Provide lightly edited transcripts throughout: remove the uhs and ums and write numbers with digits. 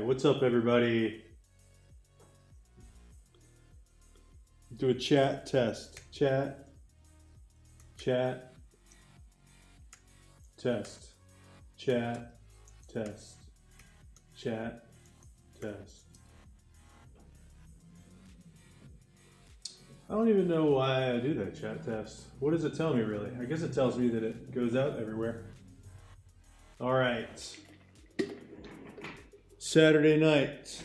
what's up, everybody? Do a chat test. Chat, test, chat, test, chat, test. I don't even know why I do that chat test. What does it tell me, really? I guess it tells me that it goes out everywhere. All right. Saturday night.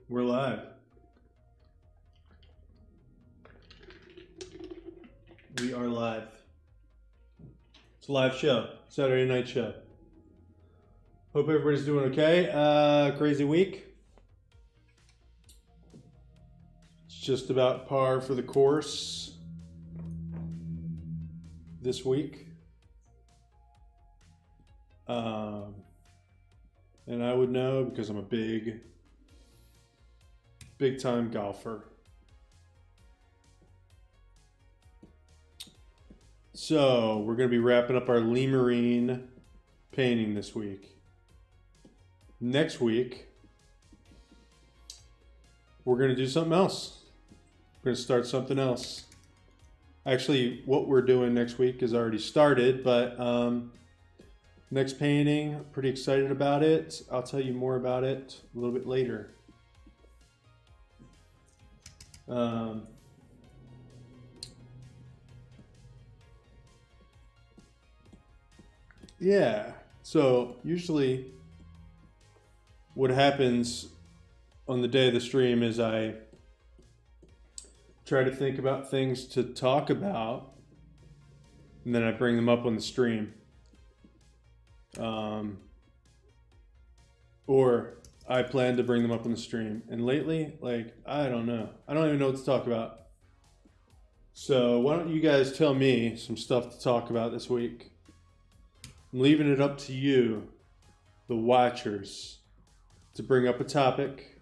We're live. We are live. It's a live show, Saturday night show. Hope everybody's doing okay. Crazy week. It's just about par for the course this week. And I would know because I'm a big time golfer. So we're going to be wrapping up our Limerine painting this week. Next week, we're going to do something else. We're going to start something else. Actually, what we're doing next week is already started, but next painting, pretty excited about it. I'll tell you more about it a little bit later. Yeah, so usually what happens on the day of the stream is I try to think about things to talk about, and then I bring them up on the stream. Or I plan to bring them up on the stream. And lately, I don't know. I don't even know what to talk about. So why don't you guys tell me some stuff to talk about this week? I'm leaving it up to you, the watchers, to bring up a topic.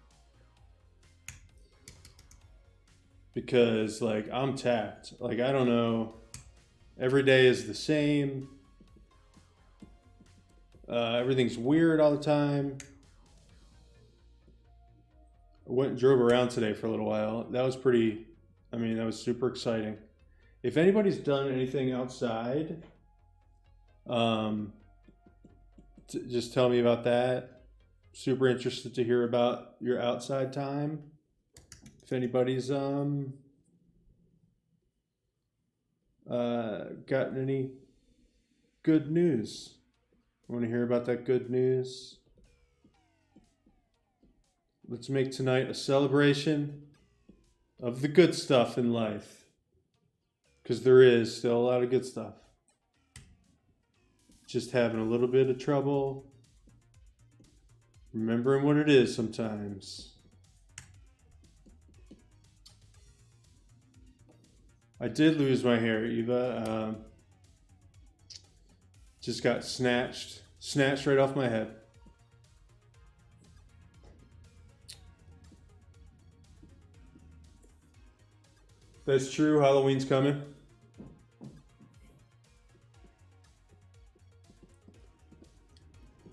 Because, I'm tapped. I don't know. Every day is the same. Everything's weird all the time. I went and drove around today for a little while. That was that was super exciting. If anybody's done anything outside, just tell me about that. Super interested to hear about your outside time. If anybody's gotten any good news. I want to hear about that good news. Let's make tonight a celebration of the good stuff in life. Because there is still a lot of good stuff. Just having a little bit of trouble remembering what it is sometimes. I did lose my hair, Eva. Just got snatched right off my head. That's true. Halloween's coming.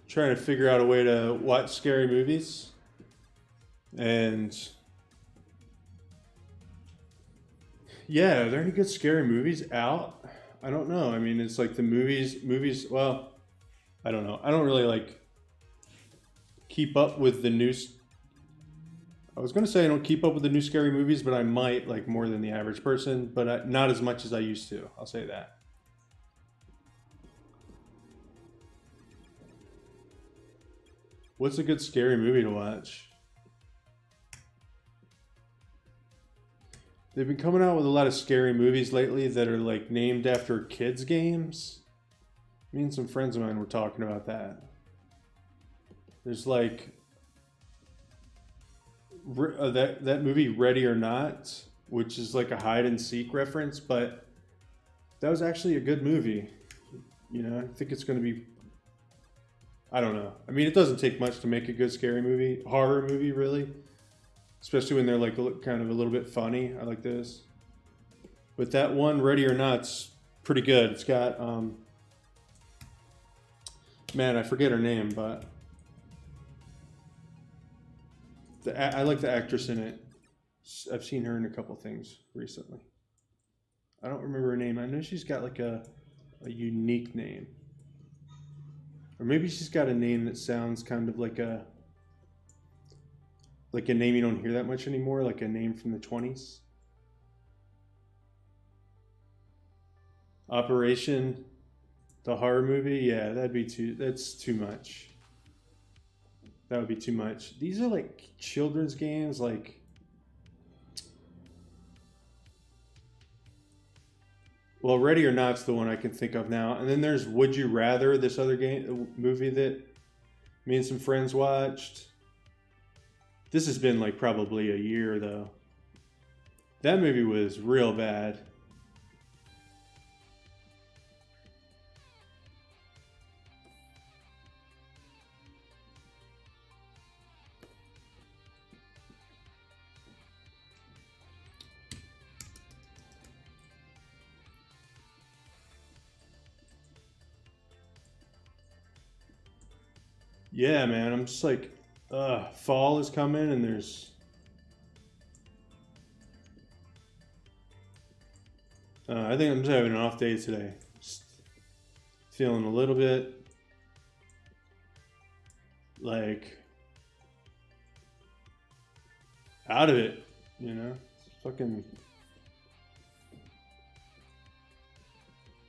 Trying to figure out a way to watch scary movies. And yeah, are there any good scary movies out? I don't know. It's like the movies, well, I don't know. I don't really keep up with the news. I was going to say I don't keep up with the new scary movies, but I might, more than the average person, but not as much as I used to. I'll say that. What's a good scary movie to watch? They've been coming out with a lot of scary movies lately that are like named after kids' games. Me and some friends of mine were talking about that. There's like that movie Ready or Not, which is like a hide and seek reference, but that was actually a good movie. You know, I think it's going to be. I don't know. I mean, it doesn't take much to make a good scary movie, horror movie, really. Especially when they're like kind of a little bit funny. I like this. But that one, Ready or Not's pretty good. It's got, man, I forget her name, but I like the actress in it. I've seen her in a couple things recently. I don't remember her name. I know she's got like a unique name. Or maybe she's got a name that sounds kind of like a name you don't hear that much anymore, like a name from the 20s. Operation, the horror movie, yeah, that's too much. That would be too much. These are like children's games, like well, Ready or Not's the one I can think of now. And then there's Would You Rather, this other movie that me and some friends watched. This has been like probably a year though. That movie was real bad. Yeah, man, I'm just like, fall is coming and there's I think I'm just having an off day today. Just feeling a little bit like out of it, you know? Fucking.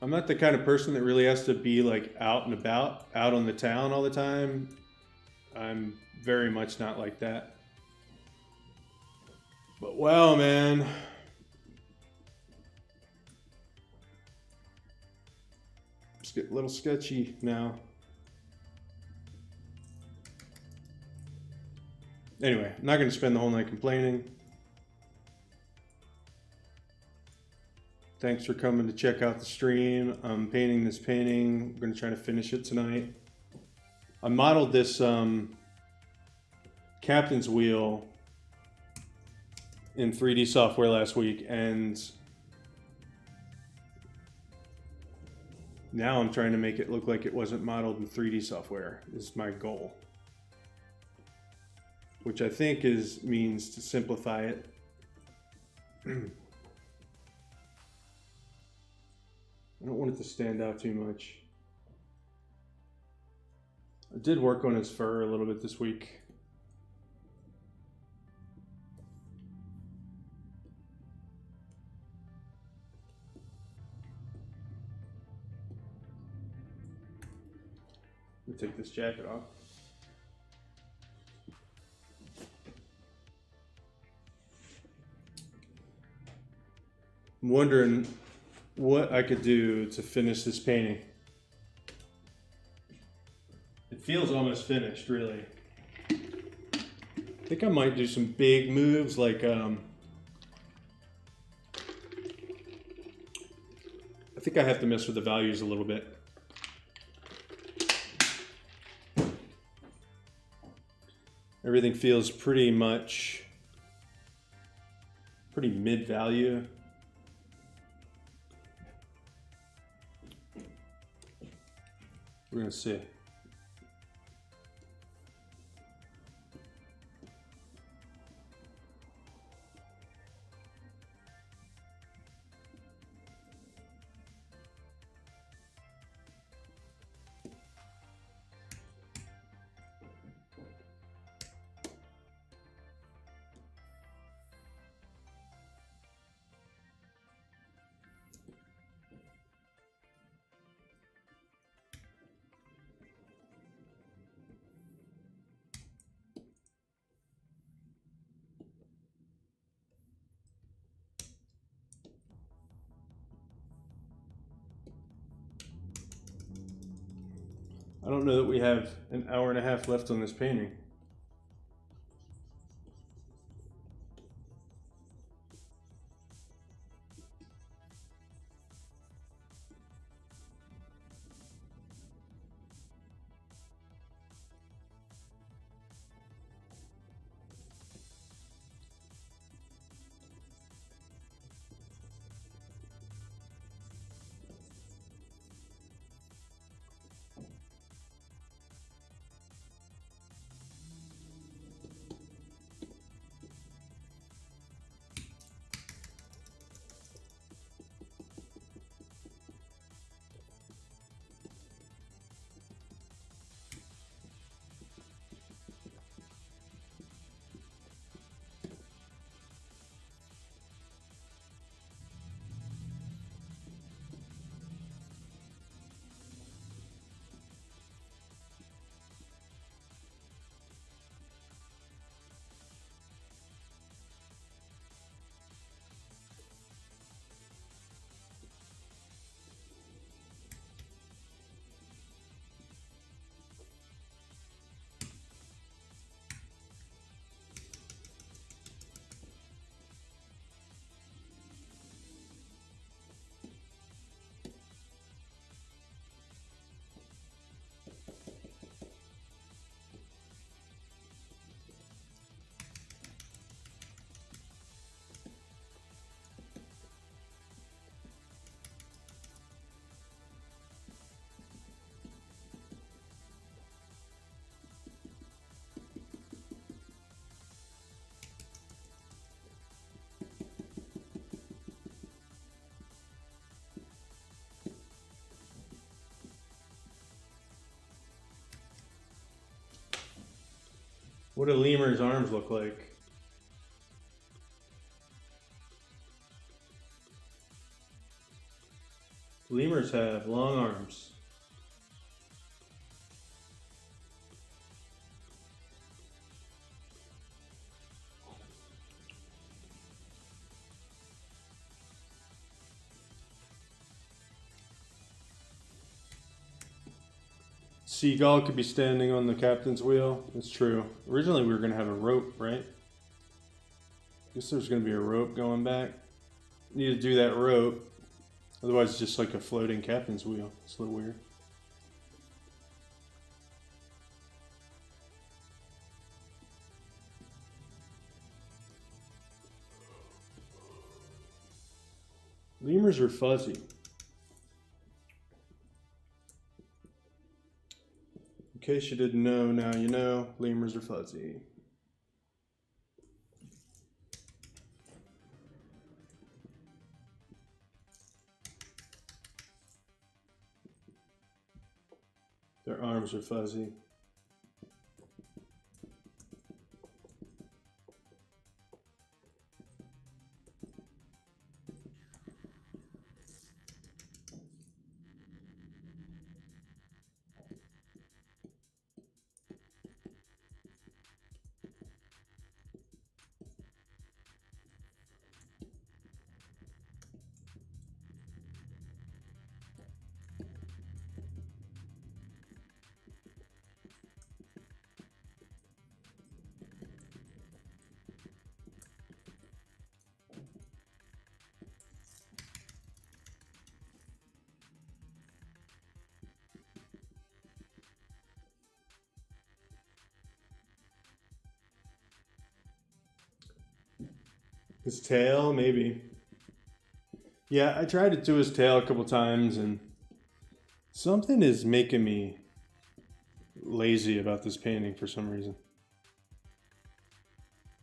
I'm not the kind of person that really has to be like out and about, out on the town all the time. I'm very much not like that. But wow, man. It's getting a little sketchy now. Anyway, I'm not going to spend the whole night complaining. Thanks for coming to check out the stream. I'm painting this painting. I'm going to try to finish it tonight. I modeled this captain's wheel in 3D software last week, and now I'm trying to make it look like it wasn't modeled in 3D software is my goal. Which I think means to simplify it. I don't want it to stand out too much. I did work on his fur a little bit this week. Let me take this jacket off. I'm wondering what I could do to finish this painting. It feels almost finished, really. I think I might do some big moves, like I think I have to mess with the values a little bit. Everything feels pretty mid-value. We're gonna see. I don't know that we have an hour and a half left on this painting. What do lemur's arms look like? Lemurs have long arms. Seagull could be standing on the captain's wheel. That's true. Originally we were going to have a rope, right? I guess there's going to be a rope going back. Need to do that rope. Otherwise it's just like a floating captain's wheel. It's a little weird. Lemurs are fuzzy. In case you didn't know, now you know, lemurs are fuzzy. Their arms are fuzzy. His tail, maybe. Yeah, I tried to do his tail a couple times and something is making me lazy about this painting for some reason.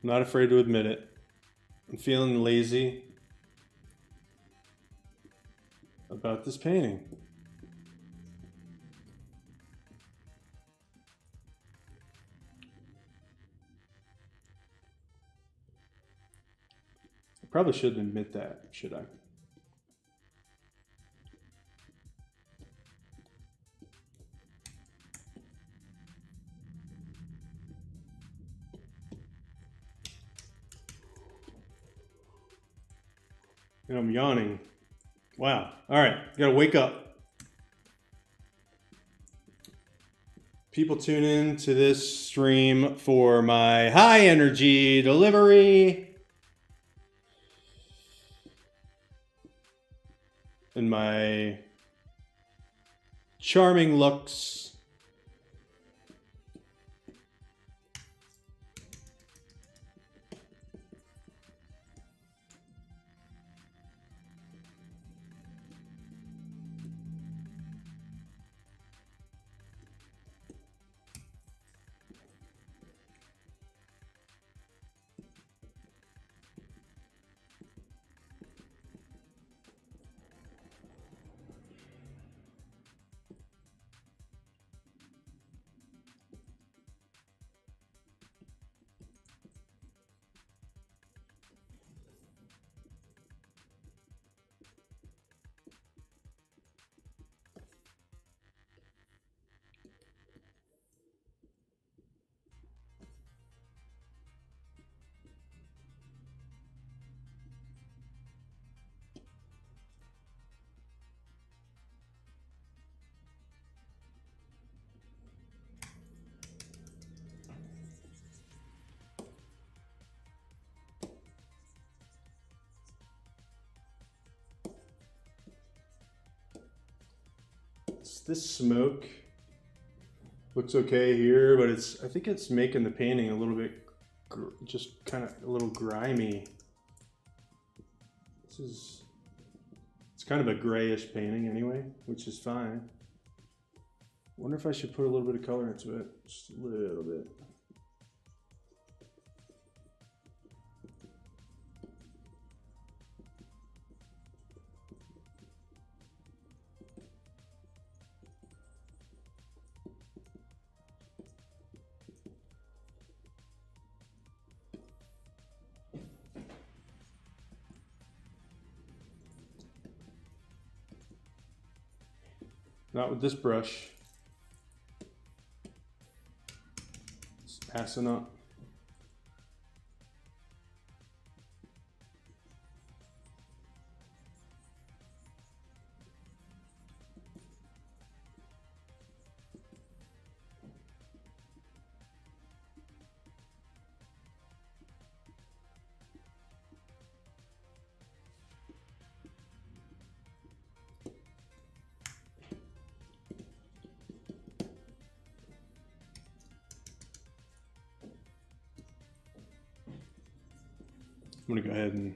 I'm not afraid to admit it. I'm feeling lazy about this painting. I probably shouldn't admit that, should I? And I'm yawning. Wow. All right, gotta wake up. people tune in to this stream for my high energy delivery and my charming looks. This smoke looks okay here, but I think it's making the painting a little bit just kind of a little grimy. It's kind of a grayish painting anyway, which is fine. Wonder if I should put a little bit of color into it, just a little bit. Not with this brush. It's passing up. I'm gonna go ahead and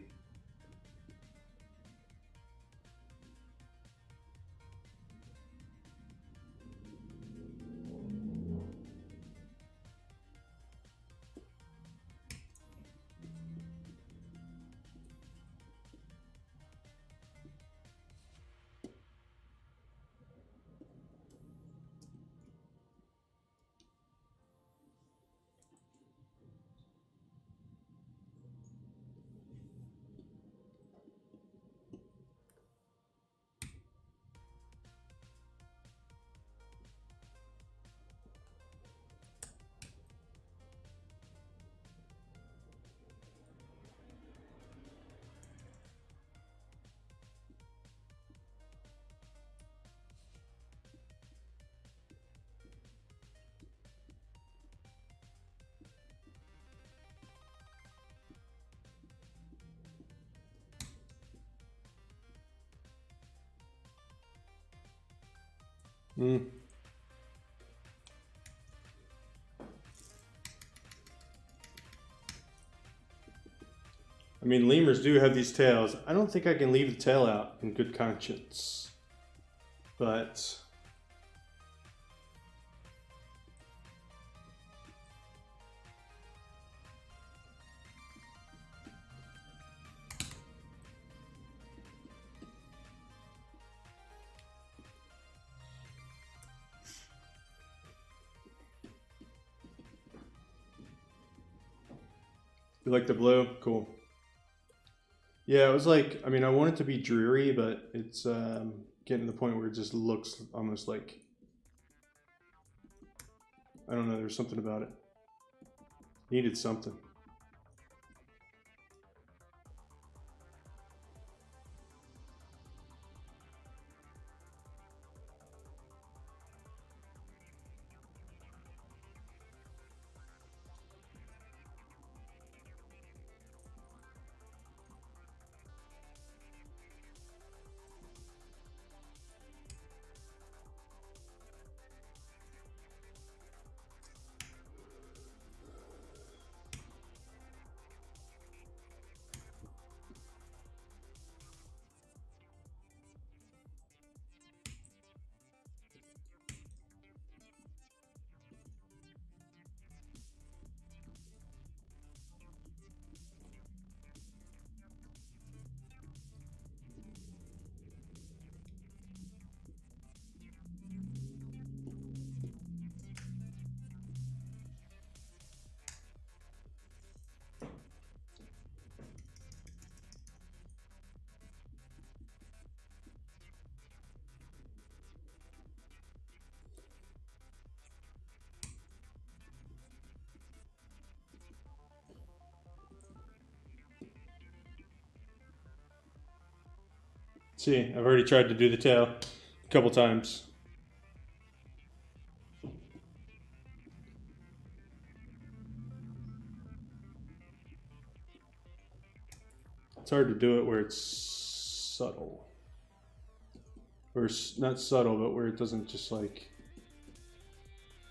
I mean, lemurs do have these tails. I don't think I can leave the tail out in good conscience, but you like the blue? Cool. Yeah, it was like, I mean, I want it to be dreary, but it's getting to the point where it just looks almost like, I don't know, there's something about it. Needed something. See, I've already tried to do the tail a couple times. It's hard to do it where it's subtle. Or not subtle, but where it doesn't just like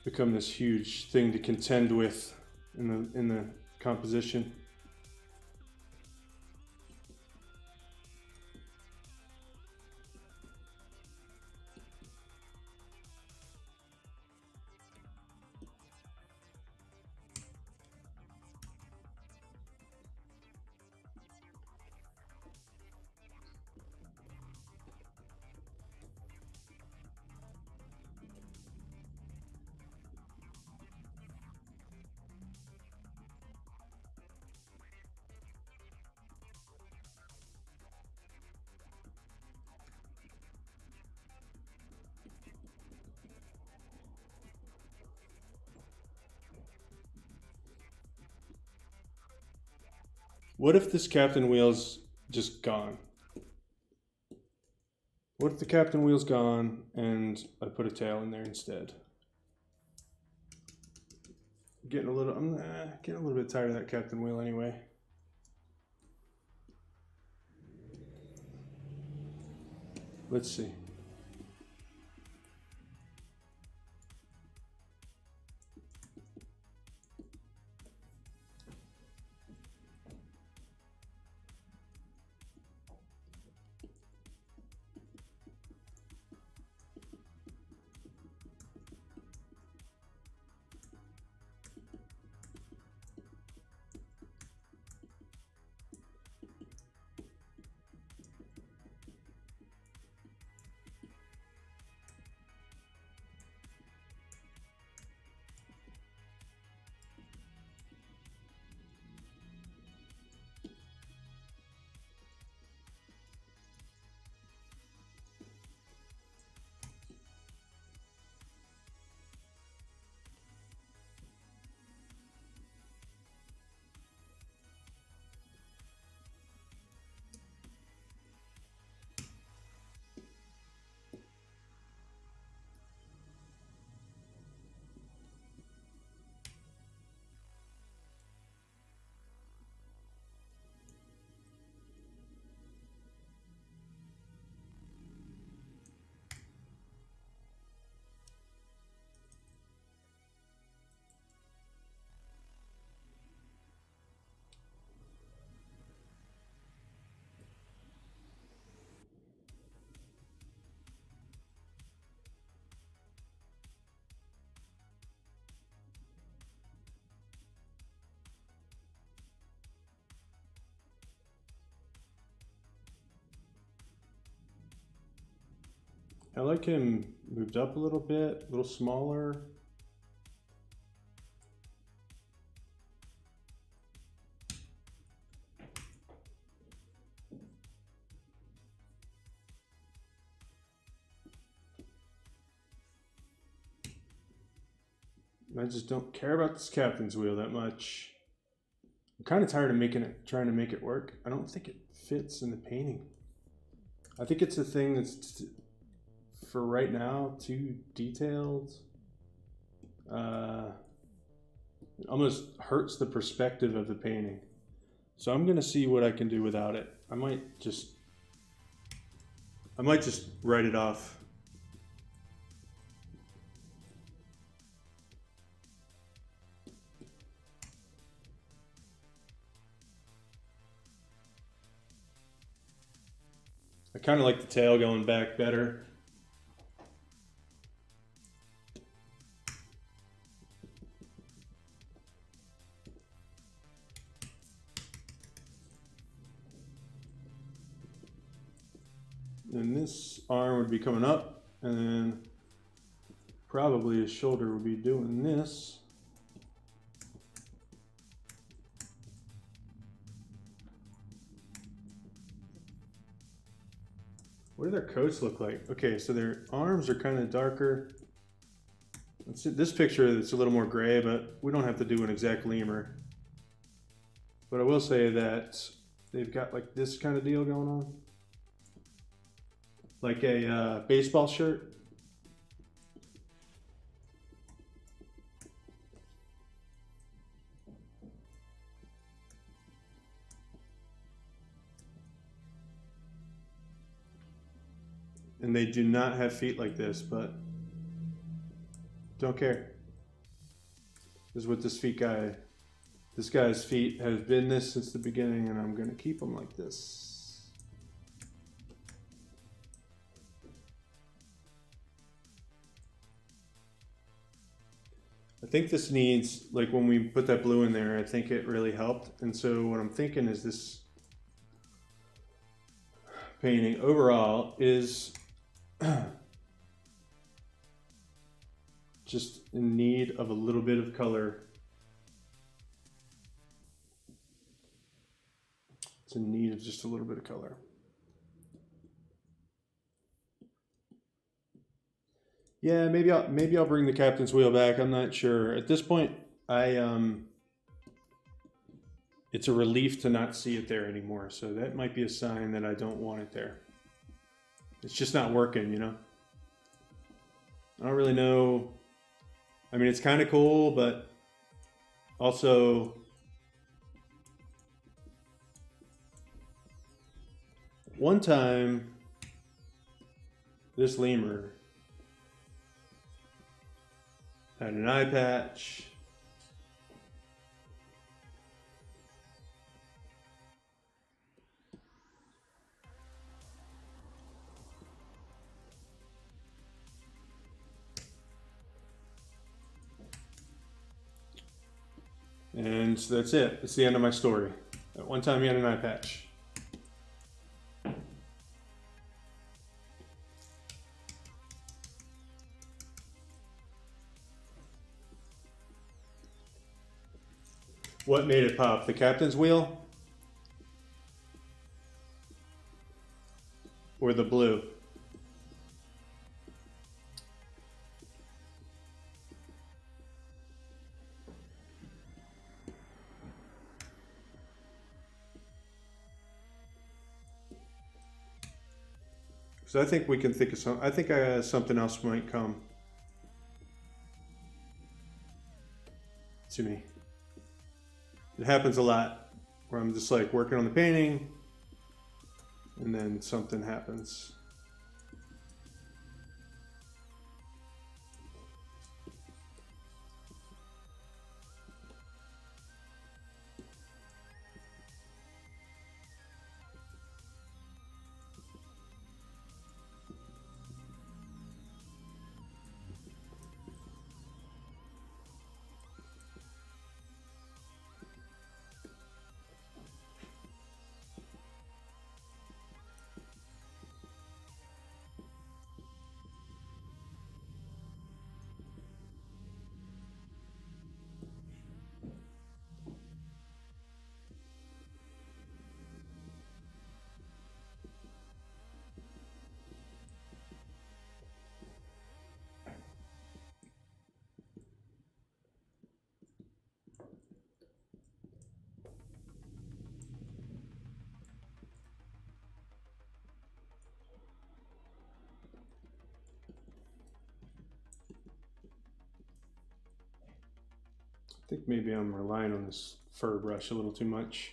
become this huge thing to contend with in the composition. What if this captain wheel's just gone? What if the captain wheel's gone and I put a tail in there instead? I'm getting a little bit tired of that captain wheel anyway. Let's see. I like him moved up a little bit, a little smaller. I just don't care about this captain's wheel that much. I'm kind of tired of trying to make it work. I don't think it fits in the painting. I think it's a thing that's, for right now, too detailed. It almost hurts the perspective of the painting. So I'm gonna see what I can do without it. I might just write it off. I kind of like the tail going back better. And this arm would be coming up, and then probably his shoulder would be doing this. What do their coats look like? Okay, so their arms are kind of darker. Let's see, this picture, it's a little more gray, but we don't have to do an exact lemur. But I will say that they've got like this kind of deal going on. like a baseball shirt. And they do not have feet like this, but don't care. This is what this guy's feet have been this since the beginning, and I'm gonna keep them like this. I think this needs, like when we put that blue in there, I think it really helped. And so what I'm thinking is this painting overall is just in need of a little bit of color. It's in need of just a little bit of color. Yeah, maybe I'll bring the captain's wheel back. I'm not sure. At this point, it's a relief to not see it there anymore. So that might be a sign that I don't want it there. It's just not working, you know? I don't really know. I mean, it's kind of cool, but also one time this lemur had an eye patch. And so that's it. It's the end of my story. At one time he had an eye patch. What made it pop? The captain's wheel? Or the blue? So I think we can think of some. I think something else might come to me. It happens a lot where I'm just like working on the painting and then something happens. I think maybe I'm relying on this fur brush a little too much.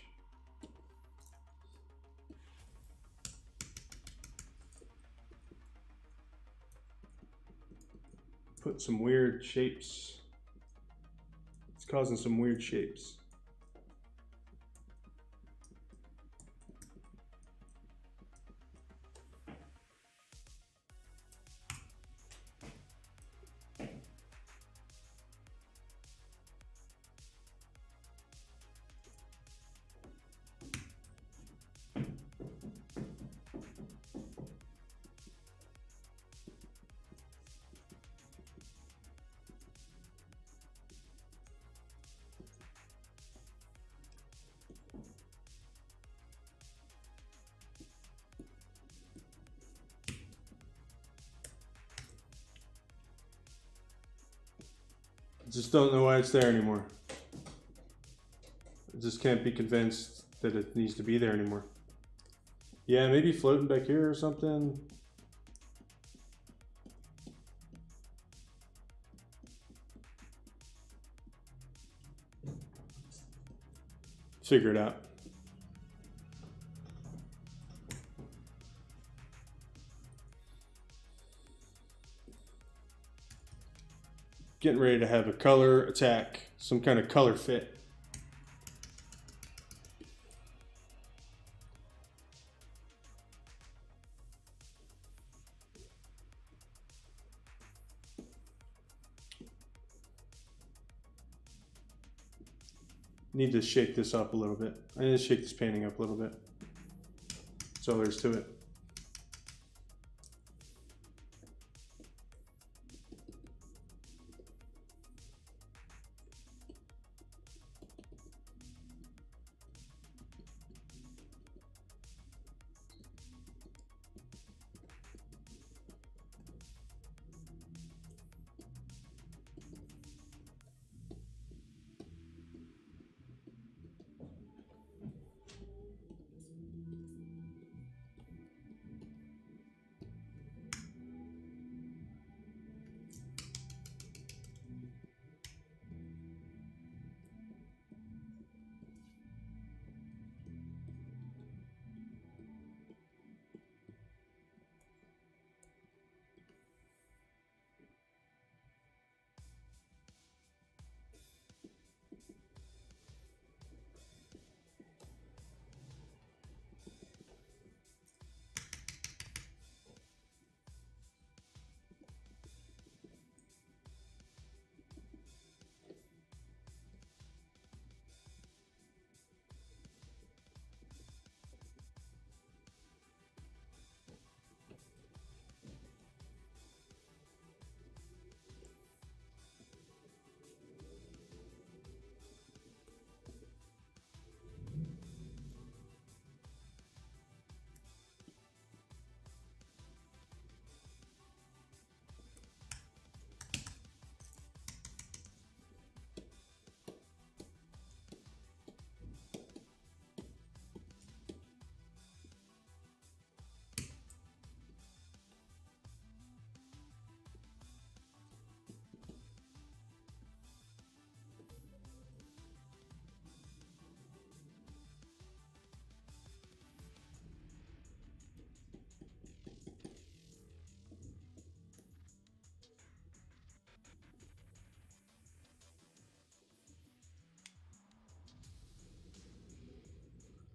Put some weird shapes. It's causing some weird shapes. I just don't know why it's there anymore. I just can't be convinced that it needs to be there anymore. Yeah, maybe floating back here or something. figure it out. Getting ready to have a color attack, some kind of color fit. Need to shake this up a little bit. I need to shake this painting up a little bit. That's all there is to it.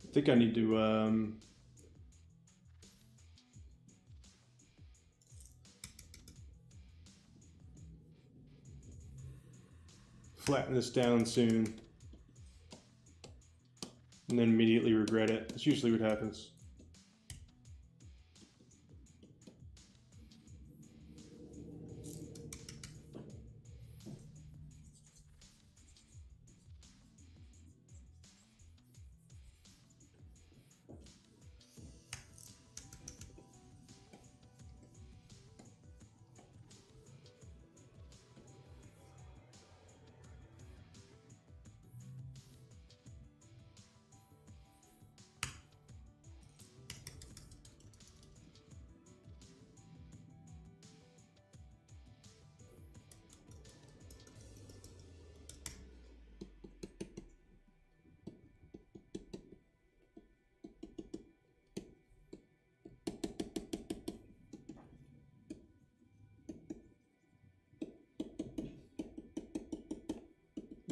I think I need to flatten this down soon and then immediately regret it. That's usually what happens.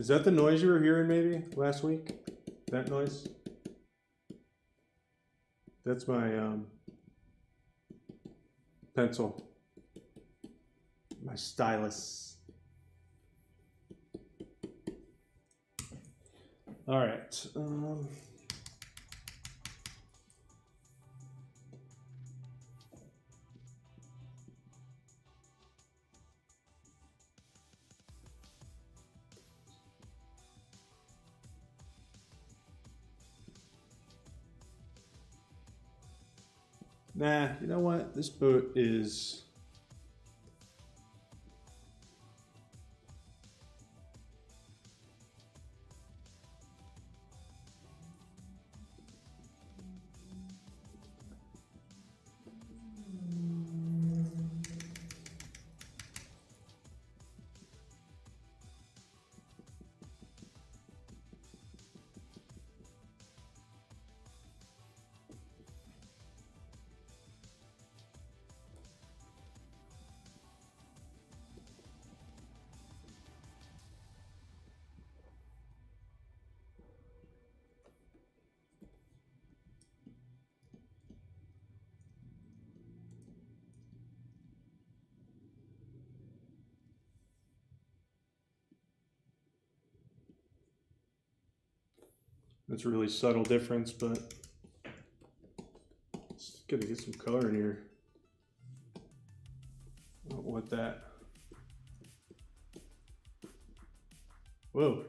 Is that the noise you were hearing maybe last week? That noise? That's my pencil. My stylus. All right. Nah, you know what? This boat is... That's a really subtle difference, but it's gotta get some color in here. I don't want that. Whoa.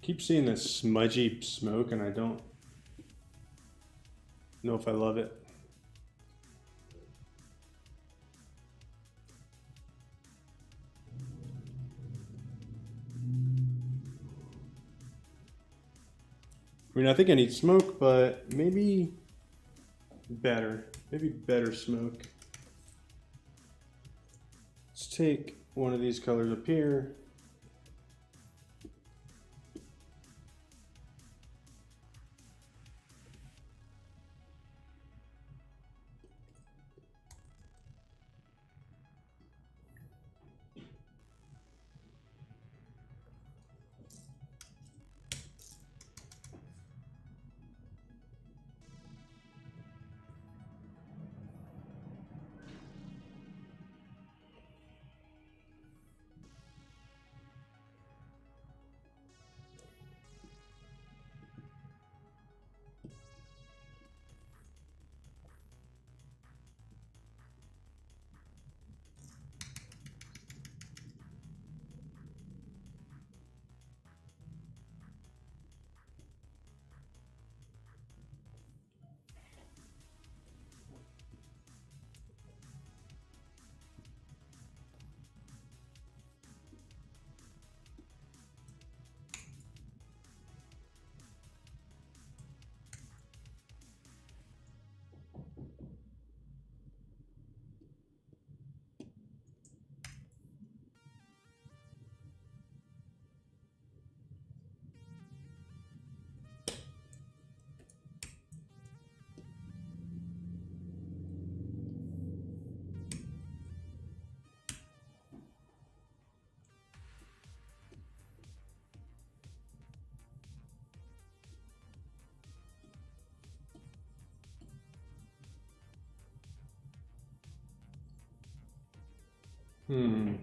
Keep seeing this smudgy smoke and I don't know if I love it. I mean, I think I need smoke, but maybe better smoke. Let's take one of these colors up here. Hmm.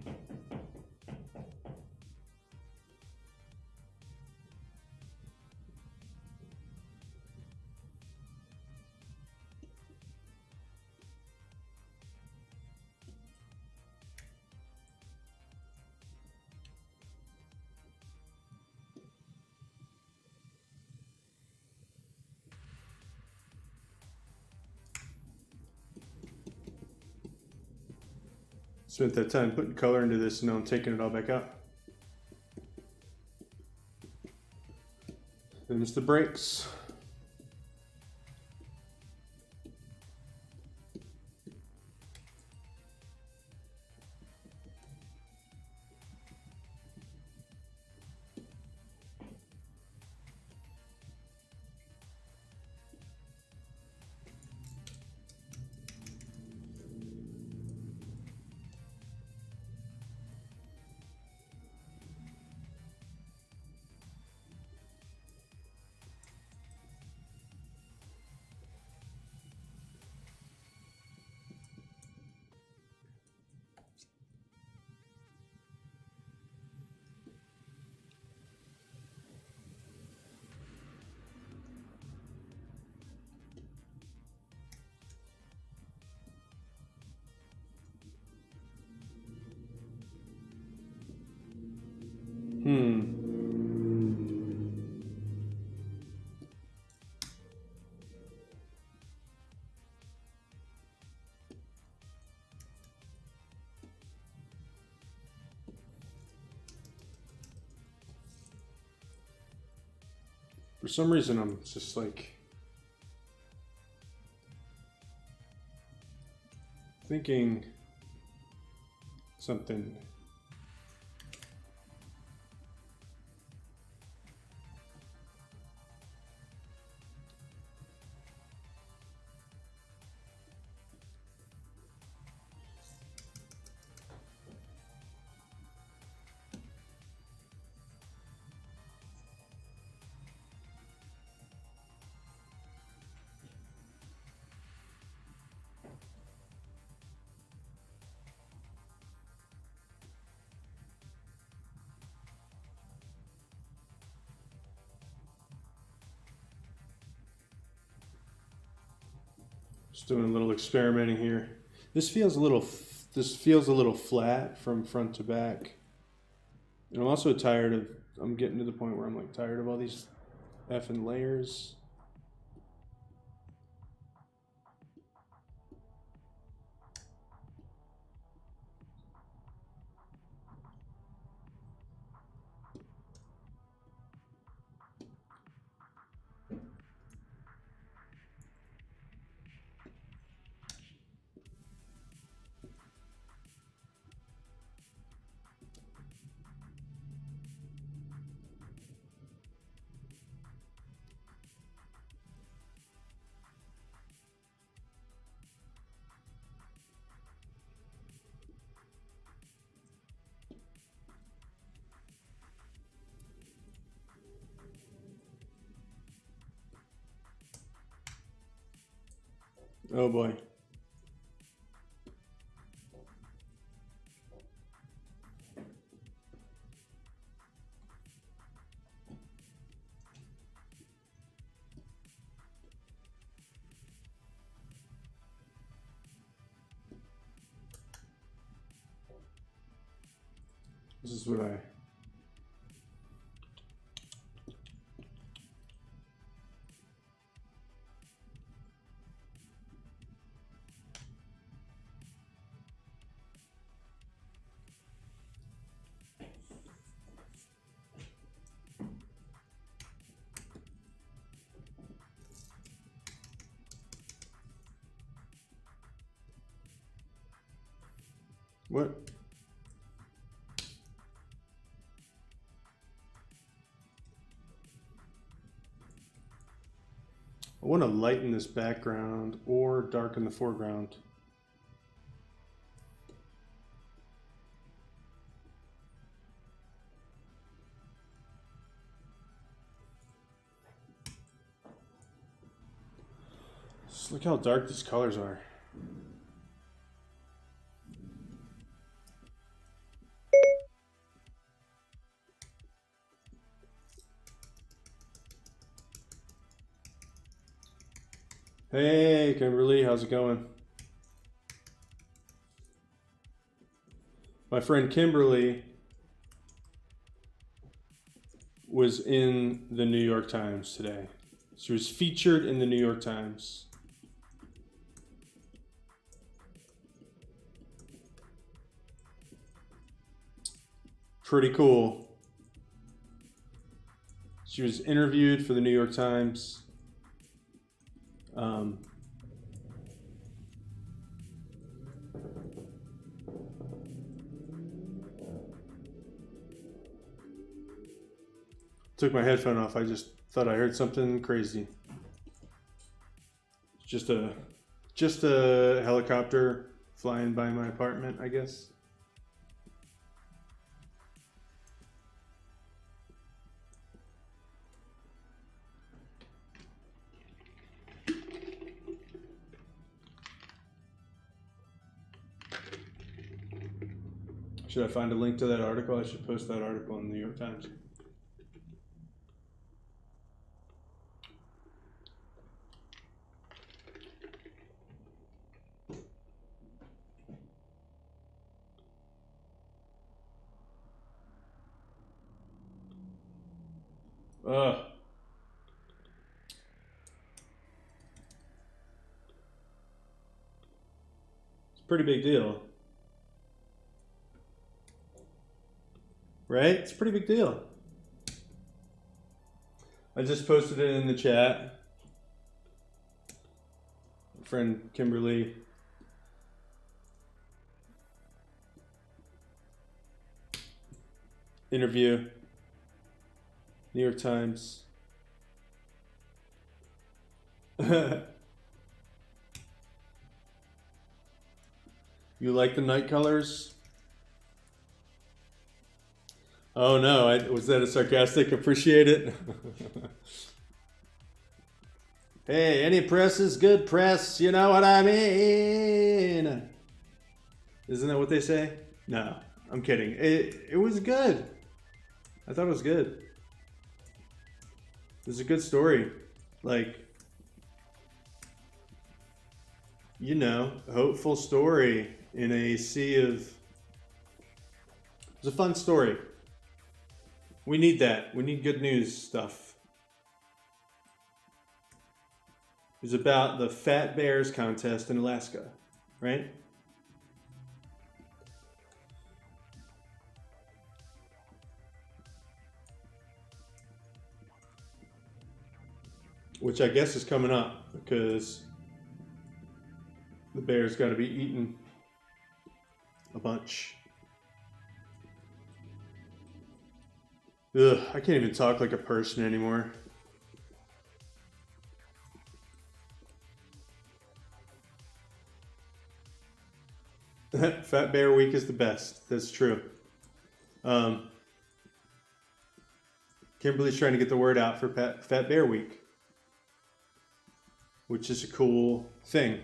Spent that time putting color into this, and now I'm taking it all back out. There's the brakes. For some reason, I'm just like thinking something. Just doing a little experimenting here. This feels a little flat from front to back. And I'm also tired of, I'm getting to the point where I'm like tired of all these effing layers. Oh boy. This is what what? I want to lighten this background or darken the foreground. Just look how dark these colors are. Hey, Kimberly, how's it going? My friend Kimberly was in the New York Times today. She was featured in the New York Times. Pretty cool. She was interviewed for the New York Times. Took my headphone off. I just thought I heard something crazy. Just a helicopter flying by my apartment, I guess. Should I find a link to that article? I should post that article in the New York Times. It's a pretty big deal. Right? It's a pretty big deal. I just posted it in the chat. My friend Kimberly. Interview. New York Times. You like the night colors? Oh no, was that a sarcastic appreciate it? Hey, any press is good press, you know what I mean? Isn't that what they say? No, I'm kidding. It was good. I thought it was good. It was a good story. Like, you know, a hopeful story in a sea of... It was a fun story. We need that. We need good news stuff. It was about the Fat Bears contest in Alaska, right? Which I guess is coming up because the bears got to be eaten a bunch. Ugh, I can't even talk like a person anymore. Fat Bear Week is the best. That's true. Kimberly's trying to get the word out for Fat Bear Week, which is a cool thing.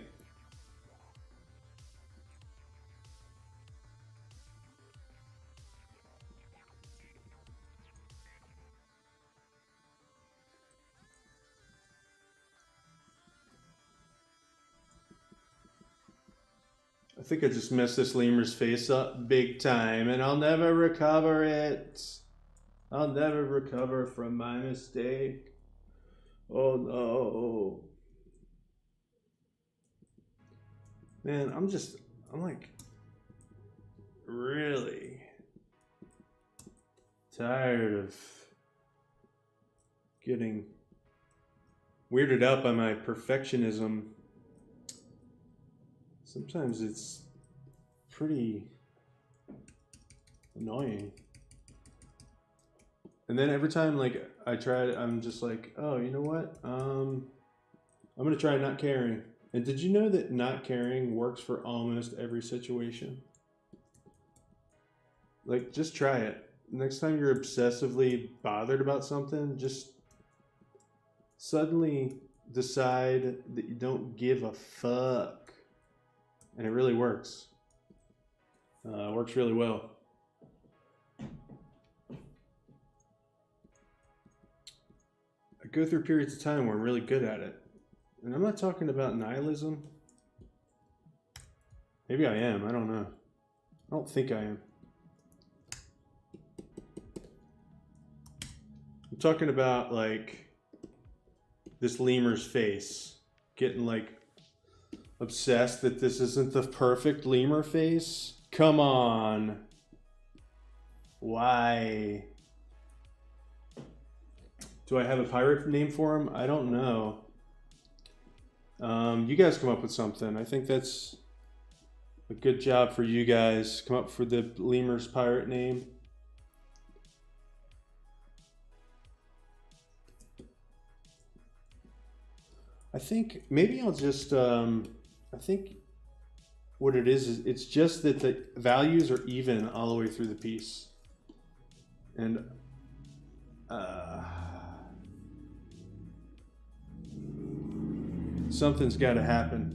I think I just messed this lemur's face up big time, and I'll never recover it. I'll never recover from my mistake. Oh no. Man, I'm like really tired of getting weirded out by my perfectionism. Sometimes it's pretty annoying. And then every time like I try it, I'm just like, oh, you know what? I'm gonna try not caring. And did you know that not caring works for almost every situation? Like, just try it. Next time you're obsessively bothered about something, just suddenly decide that you don't give a fuck. And it really works. Works really well. I go through periods of time where I'm really good at it. And I'm not talking about nihilism. Maybe I am. I don't know. I don't think I am. I'm talking about like this lemur's face. Getting like obsessed that this isn't the perfect lemur face. Come on. Why? Do I have a pirate name for him? I don't know. You guys come up with something. I think that's a good job for you guys. Come up for the lemur's pirate name. I think maybe I'll just, I think what it is it's just that the values are even all the way through the piece. And something's got to happen.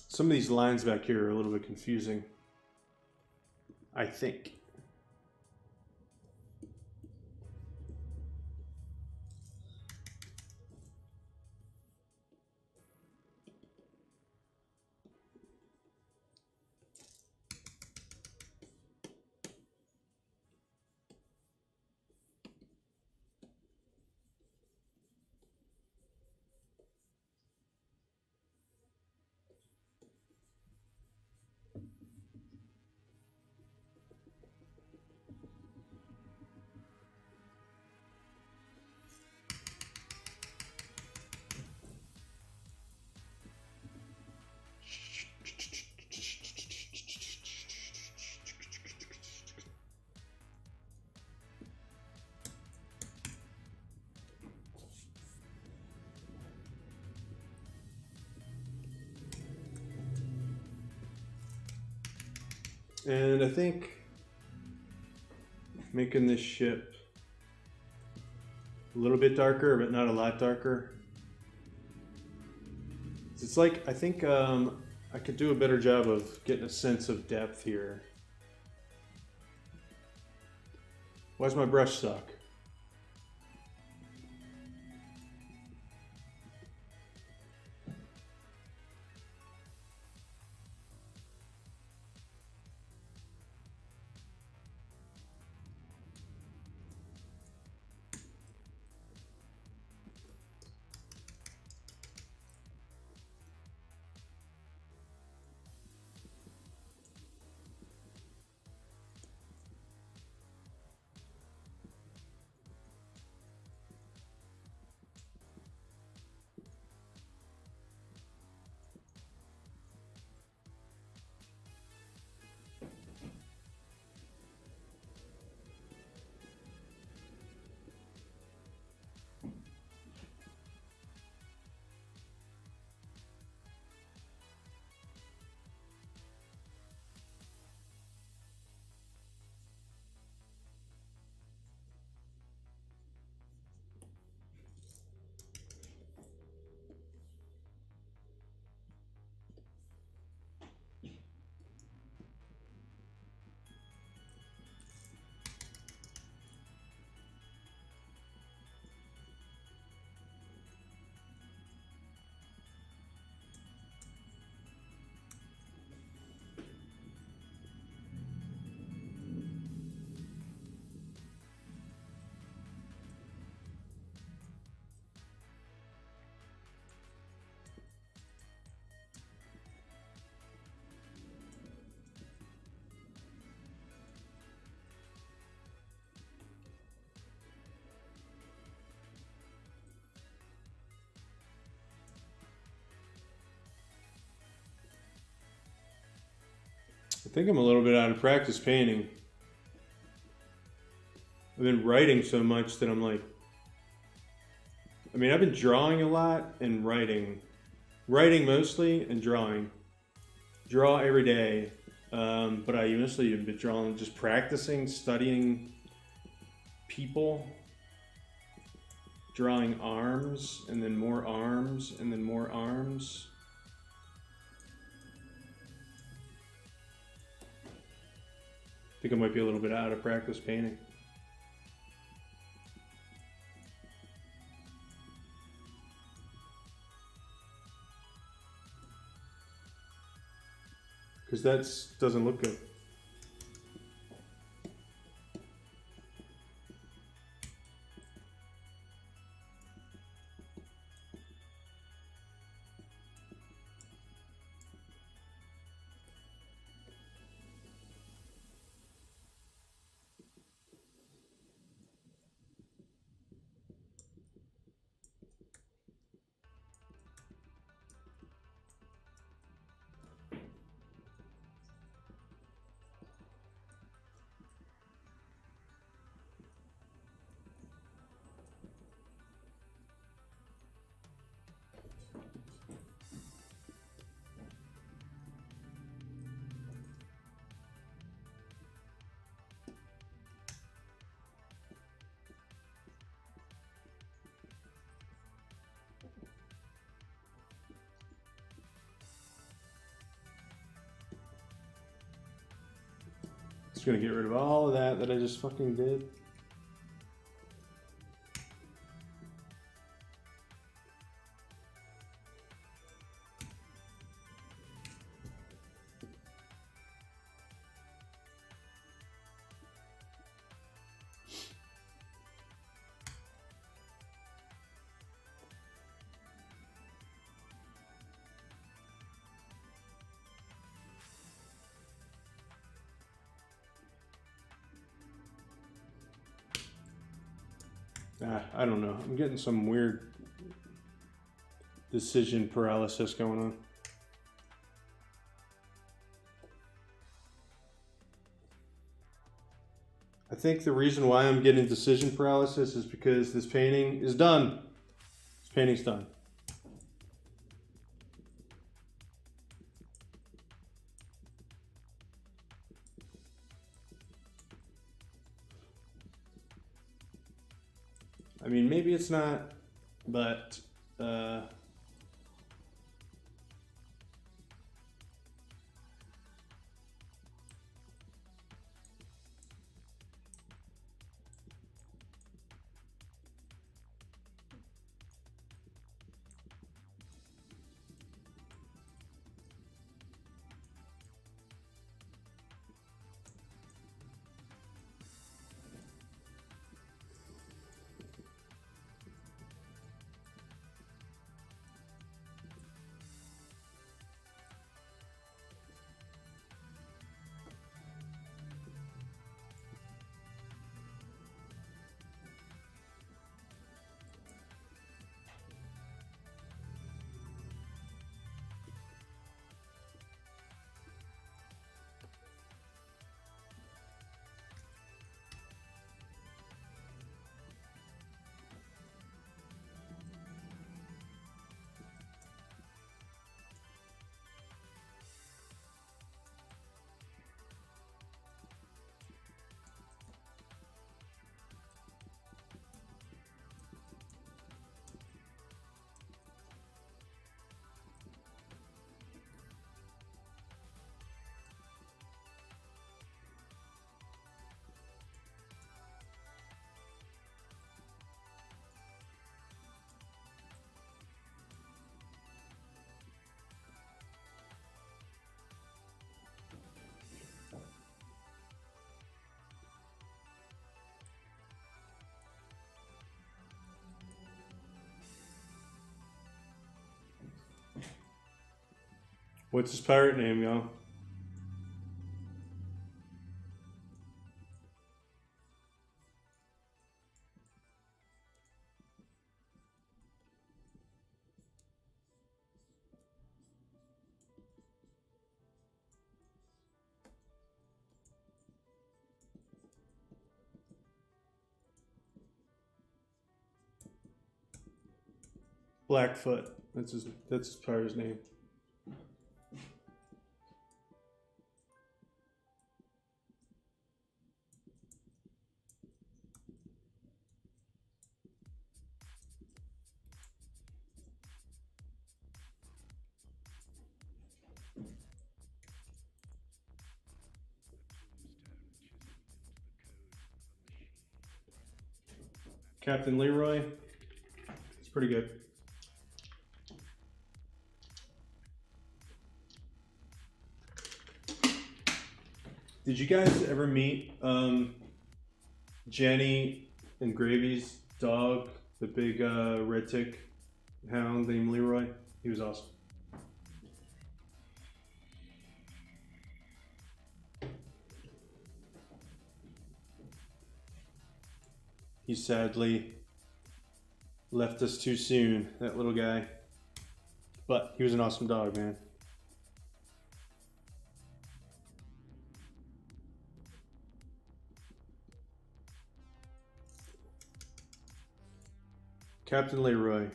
Some of these lines back here are a little bit confusing, I think. And I think making this ship a little bit darker, but not a lot darker. It's like, I think I could do a better job of getting a sense of depth here. Why's my brush stuck? I think I'm a little bit out of practice painting. I've been writing so much that I'm like, I mean, I've been drawing a lot and writing. Writing mostly and drawing. Draw every day. But I mostly have been drawing, just practicing, studying people. Drawing arms, and then more arms, and then more arms. I think I might be a little bit out of practice painting. Because that doesn't look good. Just gonna get rid of all of that I just fucking did. I don't know. I'm getting some weird decision paralysis going on. I think the reason why I'm getting decision paralysis is because this painting is done. This painting's done. I mean, maybe it's not, but what's his pirate name, y'all? Blackfoot. That's his pirate's name. Captain Leroy. It's pretty good. Did you guys ever meet Jenny and Gravy's dog, the big red tick hound named Leroy? He was awesome. He sadly left us too soon, that little guy. But he was an awesome dog, man. Captain Leroy.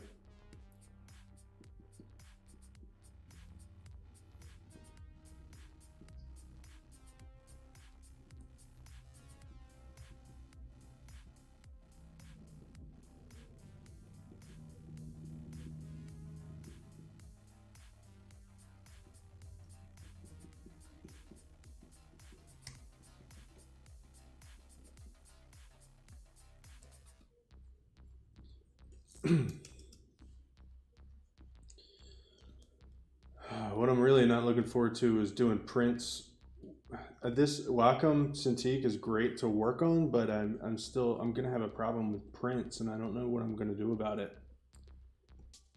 What I'm really not looking forward to is doing prints. This Wacom Cintiq is great to work on, but I'm gonna have a problem with prints, and I don't know what I'm gonna do about it.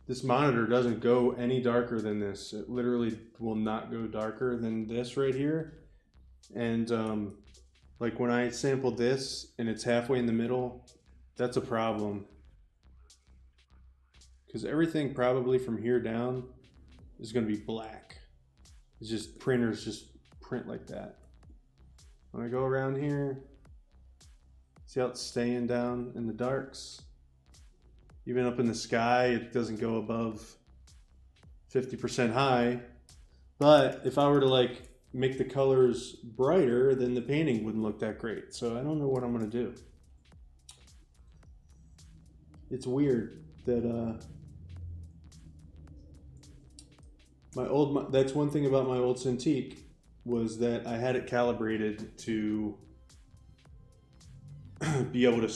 This monitor doesn't go any darker than this. It literally will not go darker than this right here. And like when I sample this and it's halfway in the middle, that's a problem. Because everything probably from here down is going to be black. It's just printers just print like that. When I go around here, see how it's staying down in the darks? Even up in the sky, it doesn't go above 50% high. But if I were to like make the colors brighter, then the painting wouldn't look that great. So I don't know what I'm gonna do. It's weird that that's one thing about my old Cintiq, was that I had it calibrated to be able to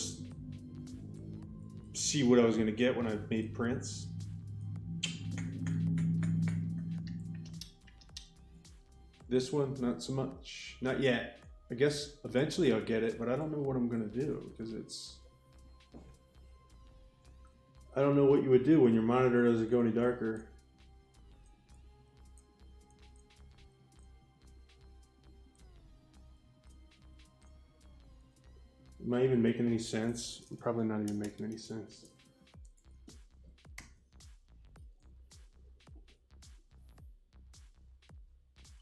see what I was gonna get when I made prints. This one, not so much. Not yet. I guess eventually I'll get it, but I don't know what I'm gonna do, because I don't know what you would do when your monitor doesn't go any darker. Am I even making any sense? I'm probably not even making any sense.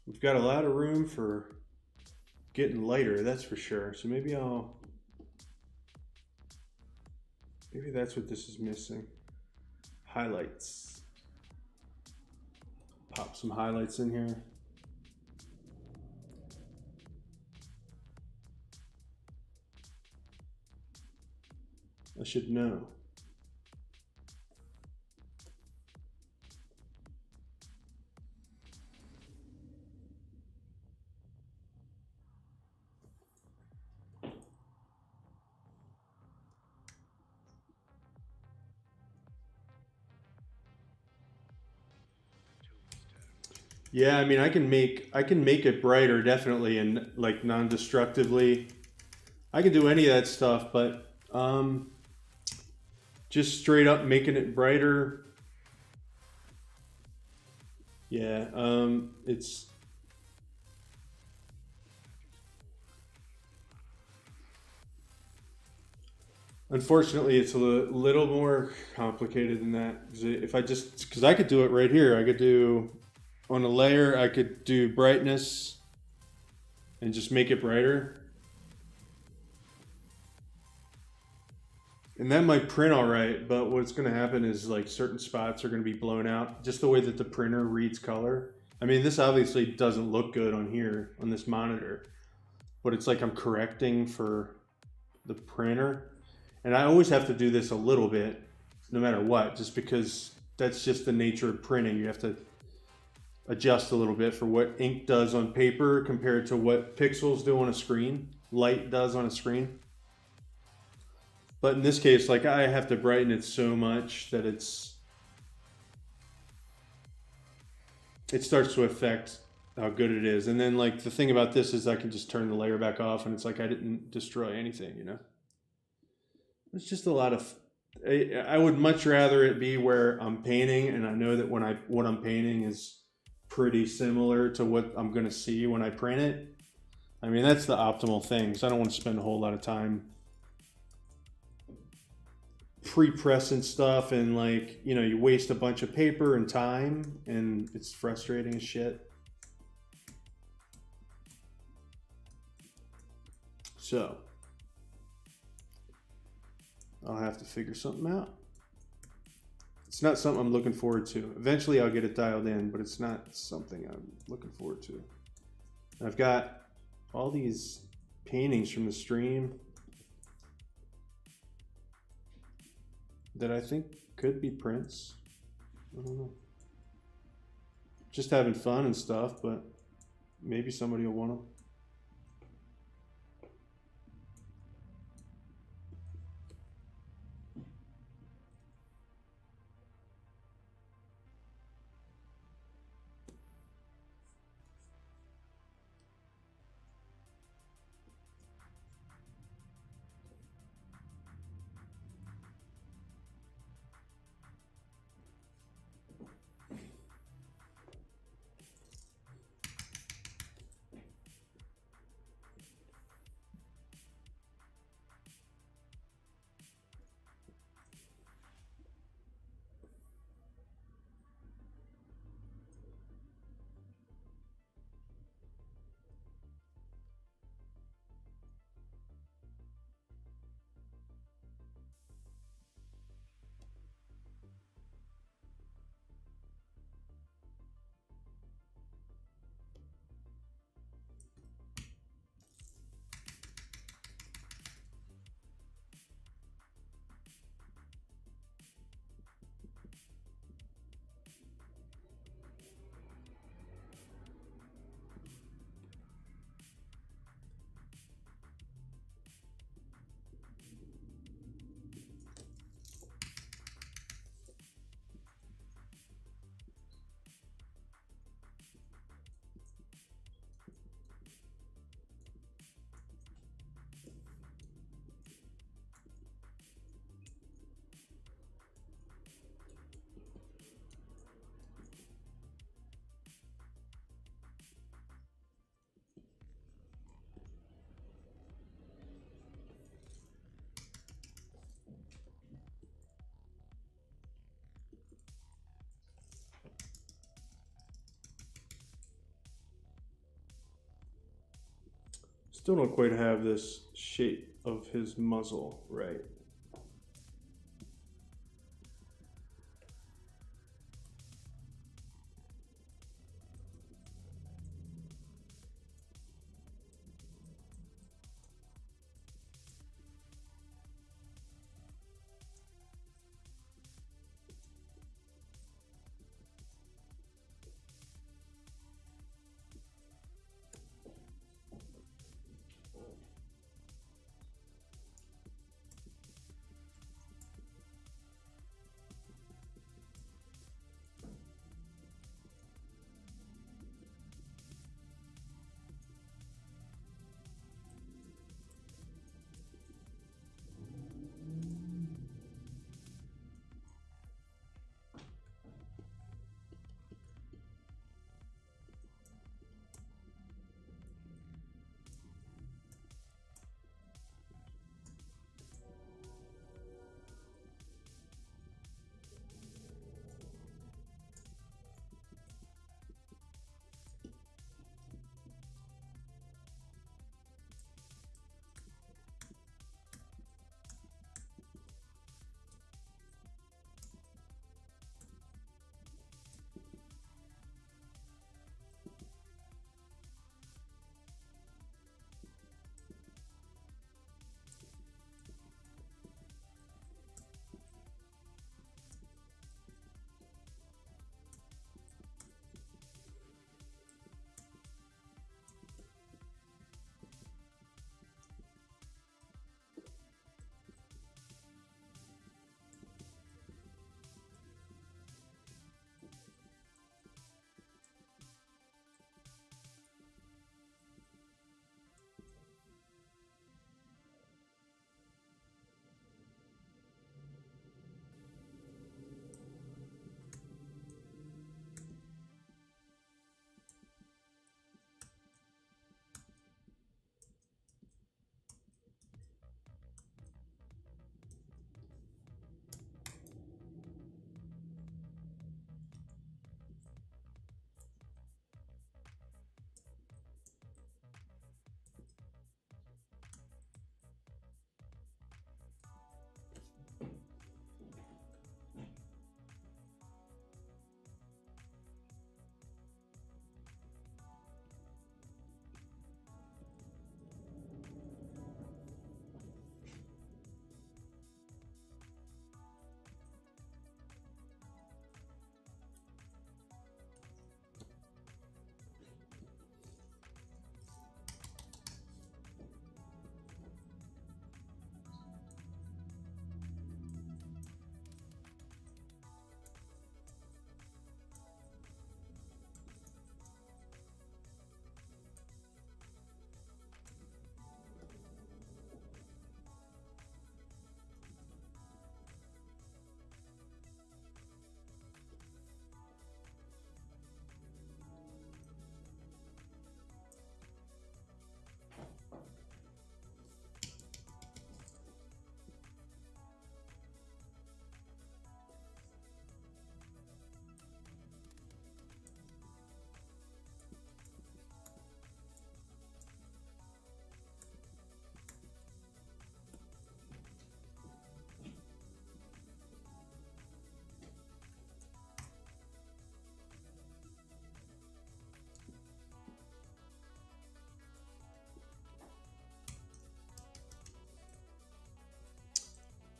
We've got a lot of room for getting lighter, that's for sure. So maybe that's what this is missing. Highlights. Pop some highlights in here. I should know. Yeah, I mean, I can make it brighter, definitely, and like non-destructively. I can do any of that stuff, but just straight up making it brighter. Yeah, it's unfortunately it's a little more complicated than that. Because I could do it right here. I could do on a layer. I could do brightness and just make it brighter. And that might print all right, but what's going to happen is like certain spots are going to be blown out, just the way that the printer reads color. I mean, this obviously doesn't look good on here on this monitor, but it's like I'm correcting for the printer. And I always have to do this a little bit, no matter what, just because that's just the nature of printing. You have to adjust a little bit for what ink does on paper compared to what pixels do on a screen, light does on a screen. But in this case, like I have to brighten it so much that it starts to affect how good it is. And then like the thing about this is I can just turn the layer back off and it's like I didn't destroy anything, you know? It's just a lot of, I would much rather it be where I'm painting and I know that what I'm painting is pretty similar to what I'm gonna see when I print it. I mean, that's the optimal thing, because I don't want to spend a whole lot of time pre-pressing stuff, and like, you know, you waste a bunch of paper and time and it's frustrating as shit. So I'll have to figure something out. It's not something I'm looking forward to. Eventually I'll get it dialed in, but it's not something I'm looking forward to. I've got all these paintings from the stream that I think could be prints. I don't know. Just having fun and stuff, but maybe somebody will want them. Still don't quite have this shape of his muzzle right.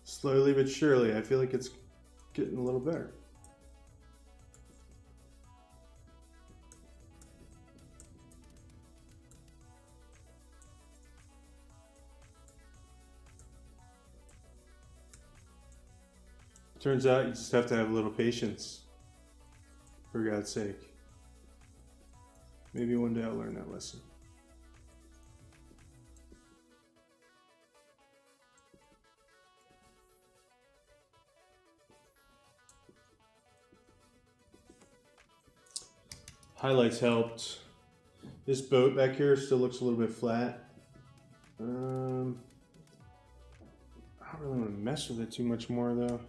Slowly but surely, I feel like it's getting a little better. Turns out you just have to have a little patience, for God's sake. Maybe one day I'll learn that lesson. Highlights helped. This boat back here still looks a little bit flat. I don't really want to mess with it too much more though.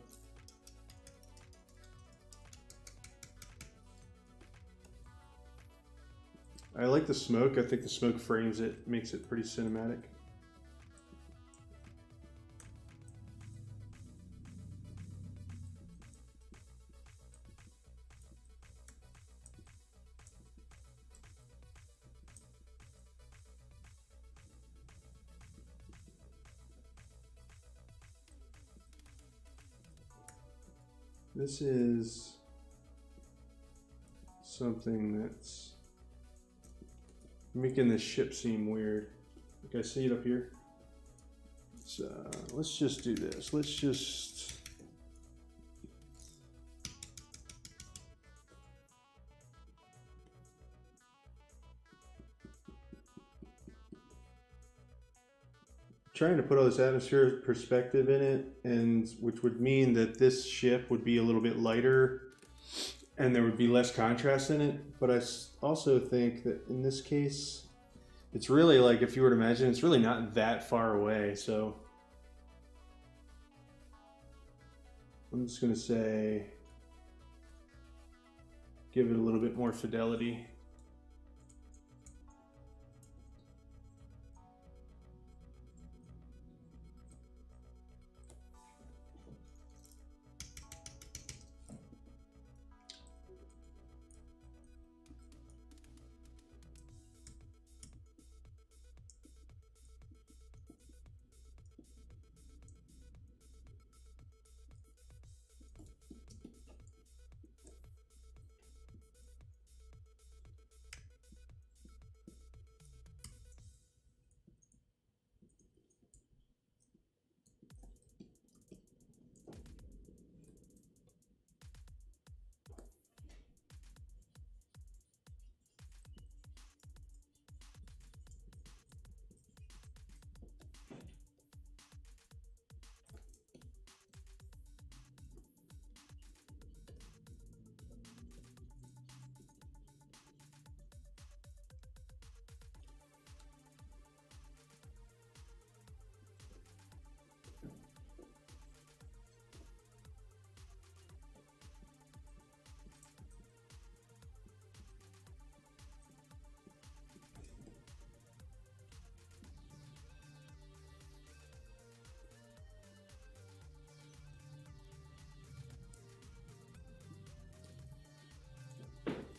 I I like the smoke. I think the smoke frames it, makes it pretty cinematic. This is something that's making this ship seem weird. Like I see it up here. So let's just do this. Let's just trying to put all this atmospheric perspective in it, and which would mean that this ship would be a little bit lighter and there would be less contrast in it. But I also think that in this case, it's really like, if you were to imagine, it's really not that far away. So I'm just going to say, give it a little bit more fidelity.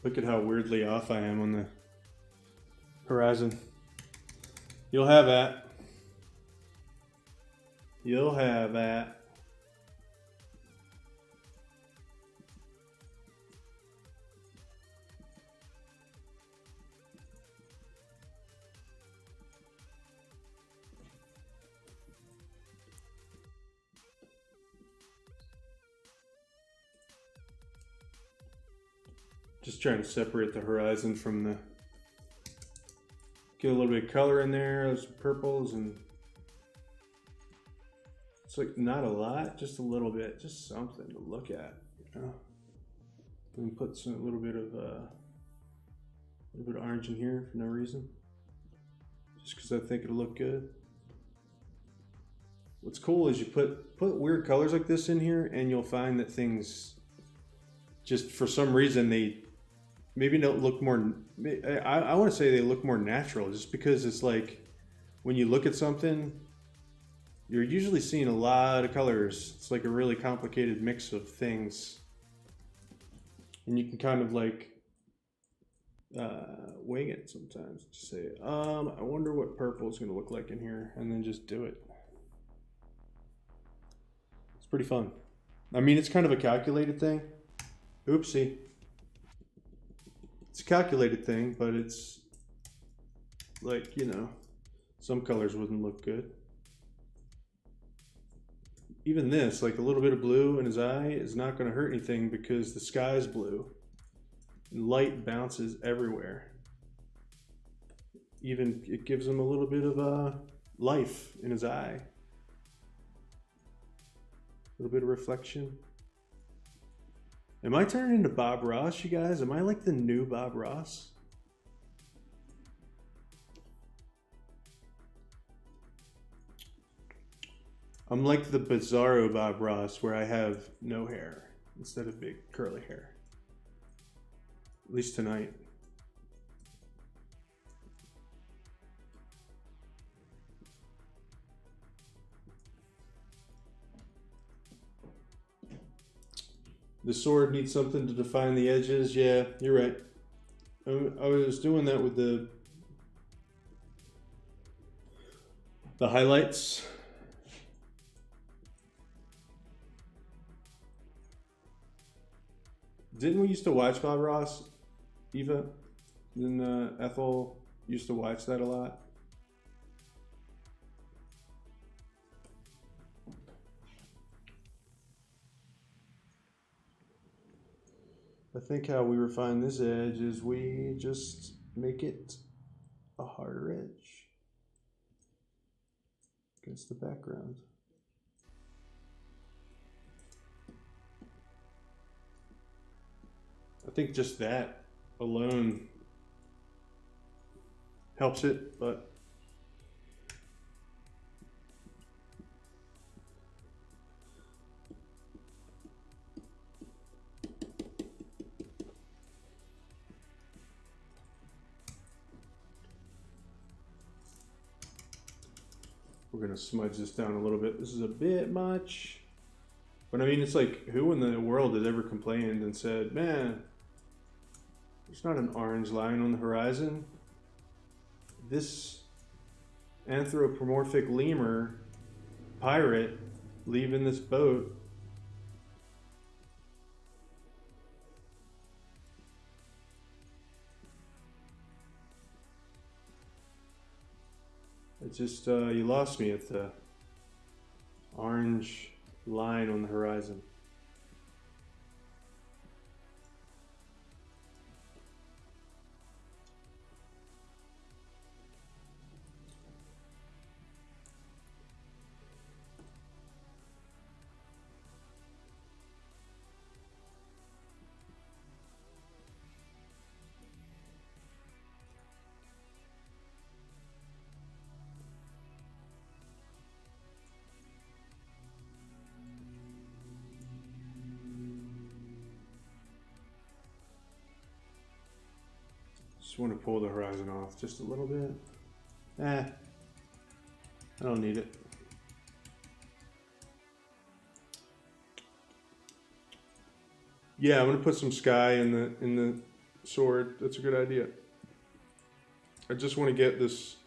Look at how weirdly off I am on the horizon. You'll have that. You'll have that. Just trying to separate the horizon from the, get a little bit of color in there, those purples, and it's like not a lot, just a little bit, just something to look at, you know. And put a little bit of orange in here for no reason, just because I think it'll look good. What's cool is you put weird colors like this in here, and you'll find that things, just for some reason, they maybe don't look more, I want to say they look more natural, just because it's like, when you look at something, you're usually seeing a lot of colors. It's like a really complicated mix of things. And you can kind of like wing it sometimes. Just say, I wonder what purple is going to look like in here, and then just do it. It's pretty fun. I mean, it's kind of a calculated thing. Oopsie. It's a calculated thing, but it's like, you know, some colors wouldn't look good. Even this, like a little bit of blue in his eye is not going to hurt anything because the sky is blue. And light bounces everywhere. Even it gives him a little bit of life in his eye. A little bit of reflection. Am I turning into Bob Ross, you guys? Am I like the new Bob Ross? I'm like the bizarro Bob Ross, where I have no hair instead of big curly hair. At least tonight. The sword needs something to define the edges. Yeah, you're right. I was doing that with the highlights. Didn't we used to watch Bob Ross, Eva? Then Ethel used to watch that a lot. I think how we refine this edge is we just make it a harder edge against the background. I think just that alone helps it, but we're gonna smudge this down a little bit. This is a bit much. But I mean, it's like, who in the world has ever complained and said, man, there's not an orange line on the horizon? This anthropomorphic lemur pirate leaving this boat. It just, you lost me at the orange line on the horizon. Just want to pull the horizon off just a little bit. I don't need it. Yeah, I'm gonna put some sky in the sword. That's a good idea. I just want to get this.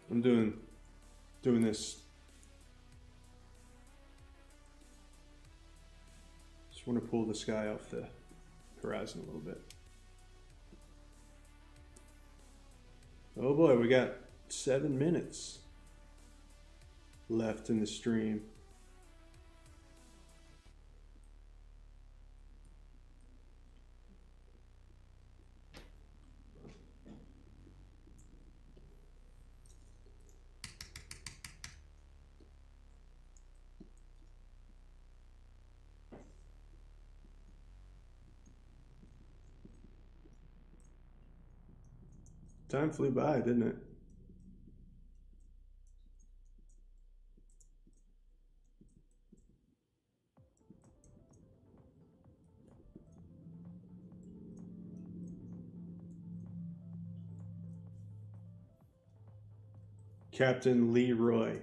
I'm doing this. Just want to pull the sky off the horizon a little bit. Oh boy, we got 7 minutes left in the stream. Time flew by, didn't it? Captain Leroy.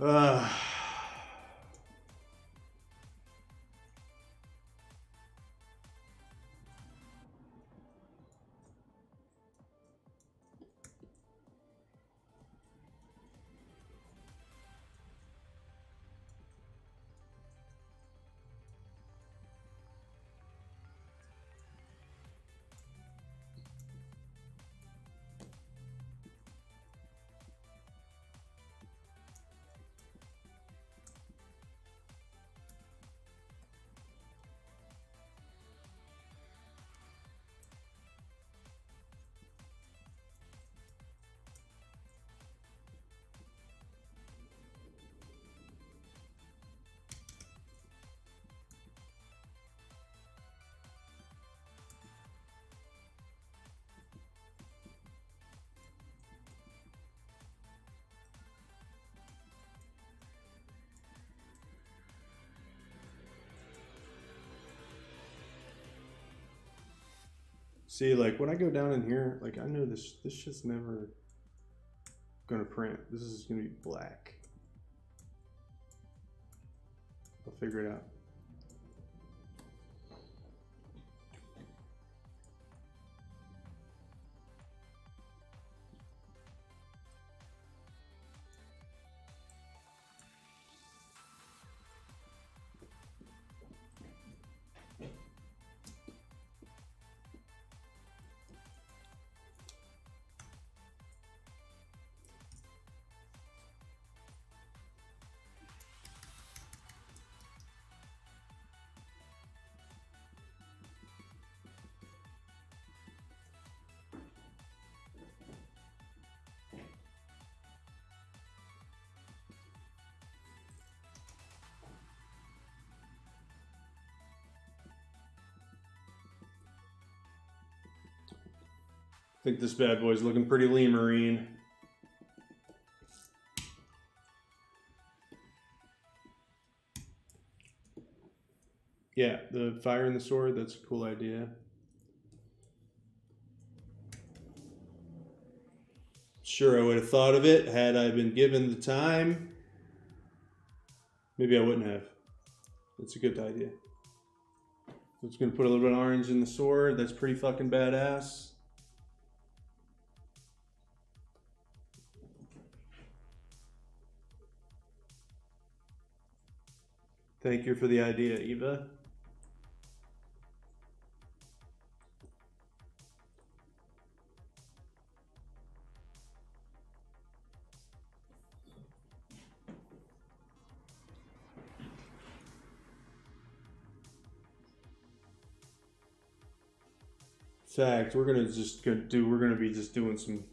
Uh, See, like when I go down in here, like I know this shit's never gonna print. This is gonna be black. I'll figure it out. I think this bad boy's looking pretty lemurine. Yeah, the fire in the sword, that's a cool idea. Sure, I would have thought of it had I been given the time. Maybe I wouldn't have. That's a good idea. So it's going to put a little bit of orange in the sword. That's pretty fucking badass. Thank you for the idea, Eva. Fact, we're gonna be just doing some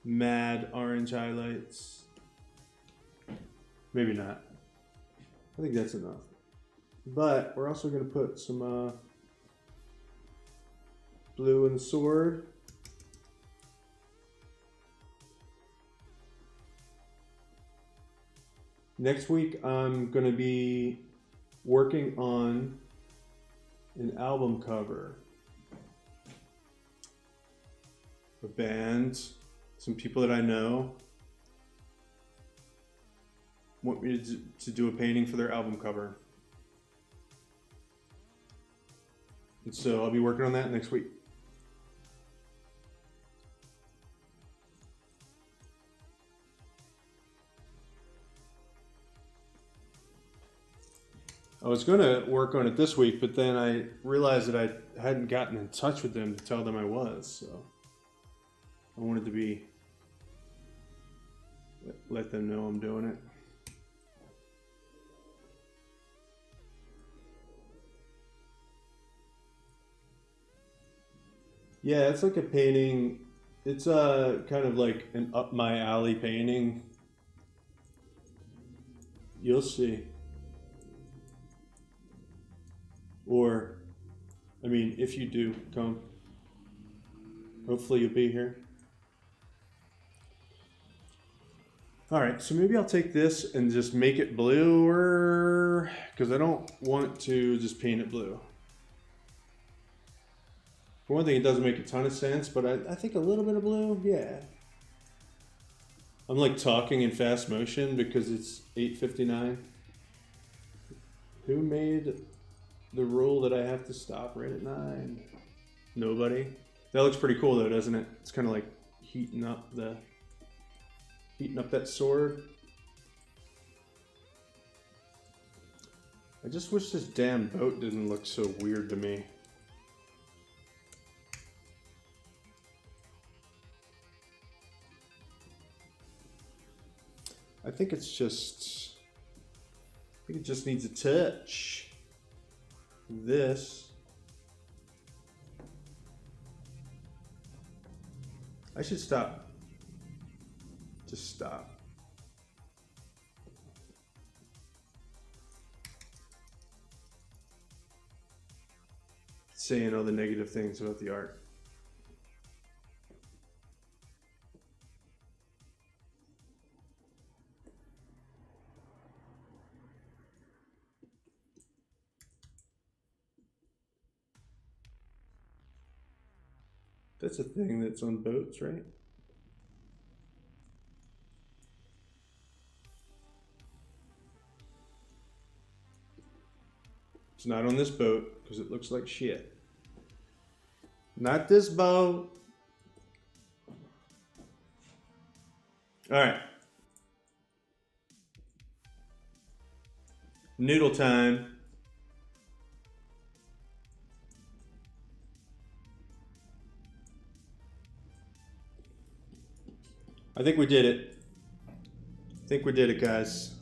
mad orange highlights. Maybe not. I think that's enough. But we're also gonna put some blue in the sword. Next week, I'm going to be working on an album cover. A band, some people that I know want me to do a painting for their album cover. And so I'll be working on that next week. I was going to work on it this week, but then I realized that I hadn't gotten in touch with them to tell them I was. So I wanted to let them know I'm doing it. Yeah, it's like a painting. It's kind of like an up my alley painting. You'll see. Or, I mean, if you do come, hopefully you'll be here. All right, so maybe I'll take this and just make it blue, because I don't want to just paint it blue. For one thing, it doesn't make a ton of sense, but I think a little bit of blue, yeah. I'm like talking in fast motion because it's 8:59. Who made the rule that I have to stop right at 9? Nobody. That looks pretty cool though, doesn't it? It's kind of like heating up that sword. I just wish this damn boat didn't look so weird to me. I think it just needs a touch. This. I should stop. Just stop. Saying all the negative things about the art. That's a thing that's on boats, right? It's not on this boat because it looks like shit. Not this boat. All right. Noodle time. I think we did it. I think we did it, guys.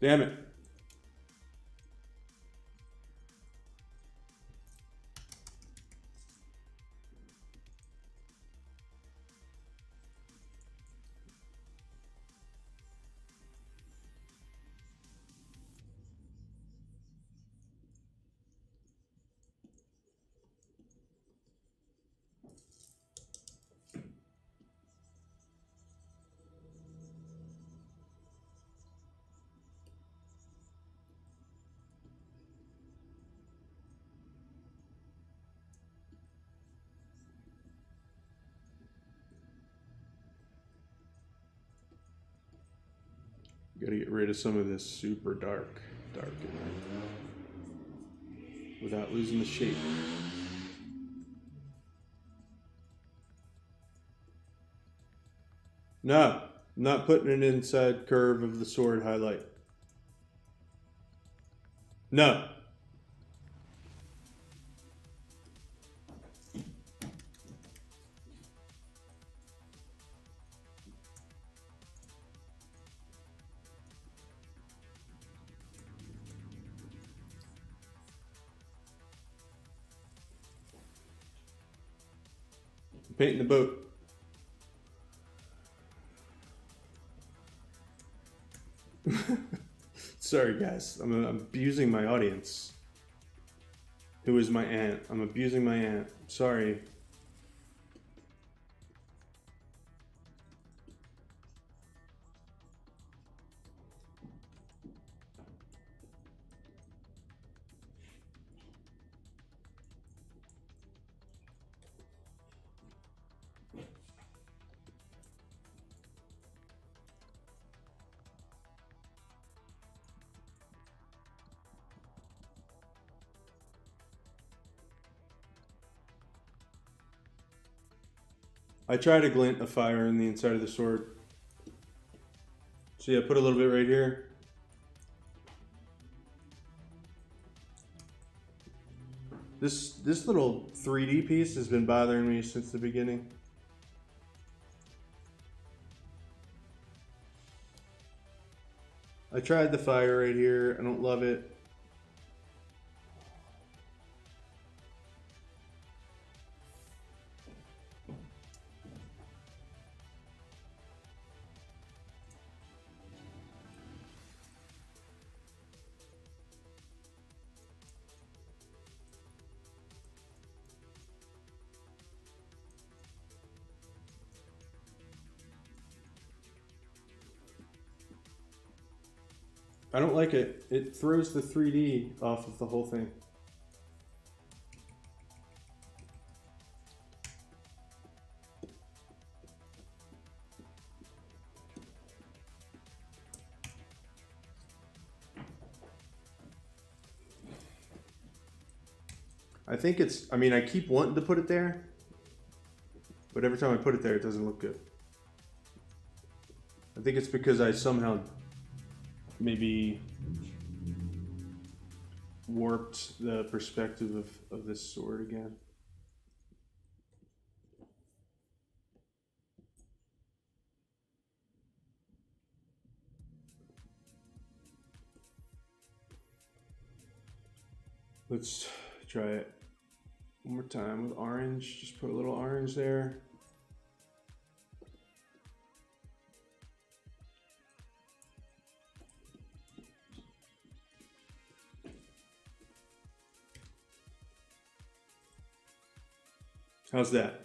Damn it. Gotta get rid of some of this super dark in there without losing the shape. No, I'm not putting an inside curve of the sword highlight. No. I'm painting the boat. Sorry, guys. I'm abusing my audience. Who is my aunt? I'm abusing my aunt. Sorry. I try to glint a fire in the inside of the sword. So yeah, put a little bit right here. This little 3D piece has been bothering me since the beginning. I tried the fire right here. I don't love it. I don't like it. It throws the 3D off of the whole thing. I think it's, I mean, I keep wanting to put it there, but every time I put it there, it doesn't look good. I think it's because I somehow maybe warped the perspective of this sword again. Let's try it. One more time with orange. Just put a little orange there. How's that?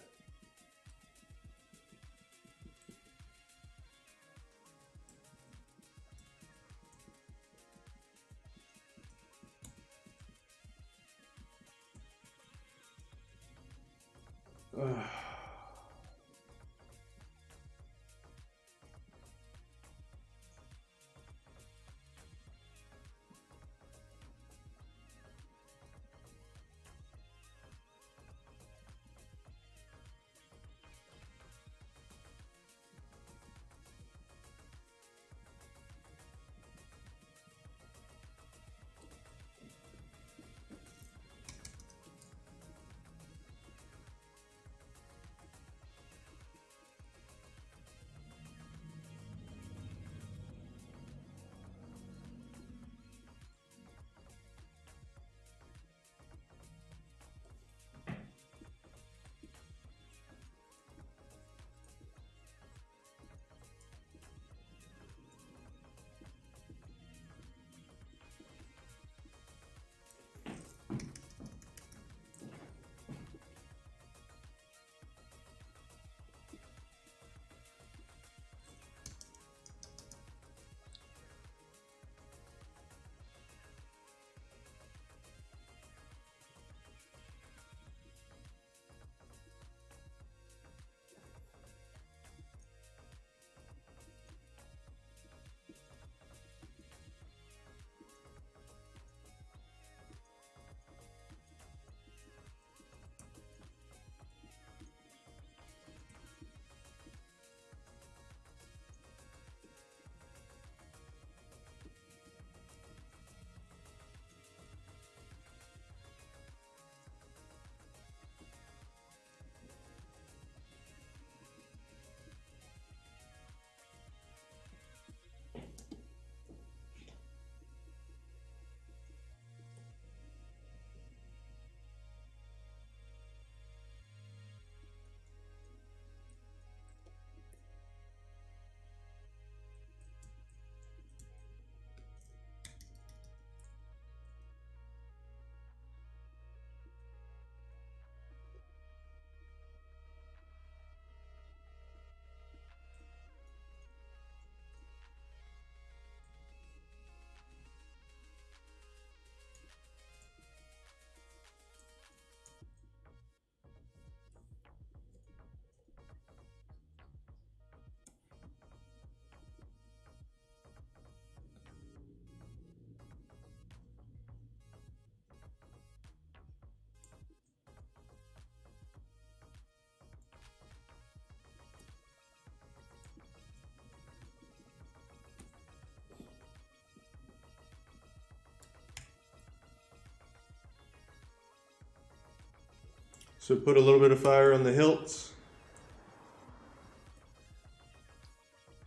So put a little bit of fire on the hilts.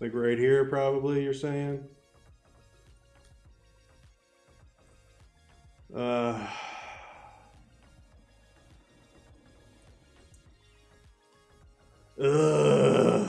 Like right here, probably, you're saying? Uh, ugh.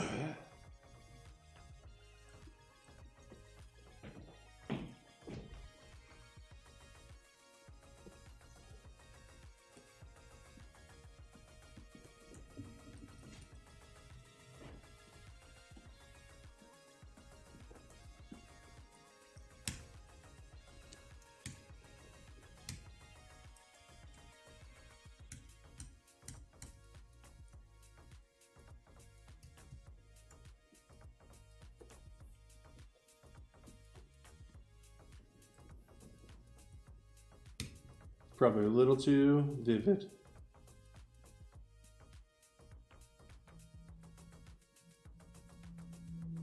Probably a little too vivid.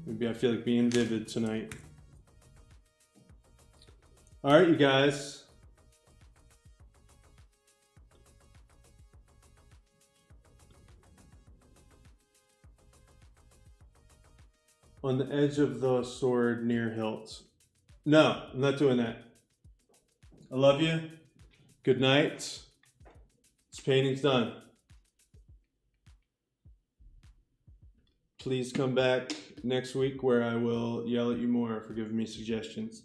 Maybe I feel like being vivid tonight. All right, you guys. On the edge of the sword near hilt. No, I'm not doing that. I love you. Good night. This painting's done. Please come back next week where I will yell at you more for giving me suggestions.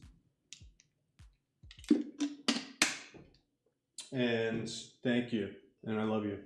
And thank you. And I love you.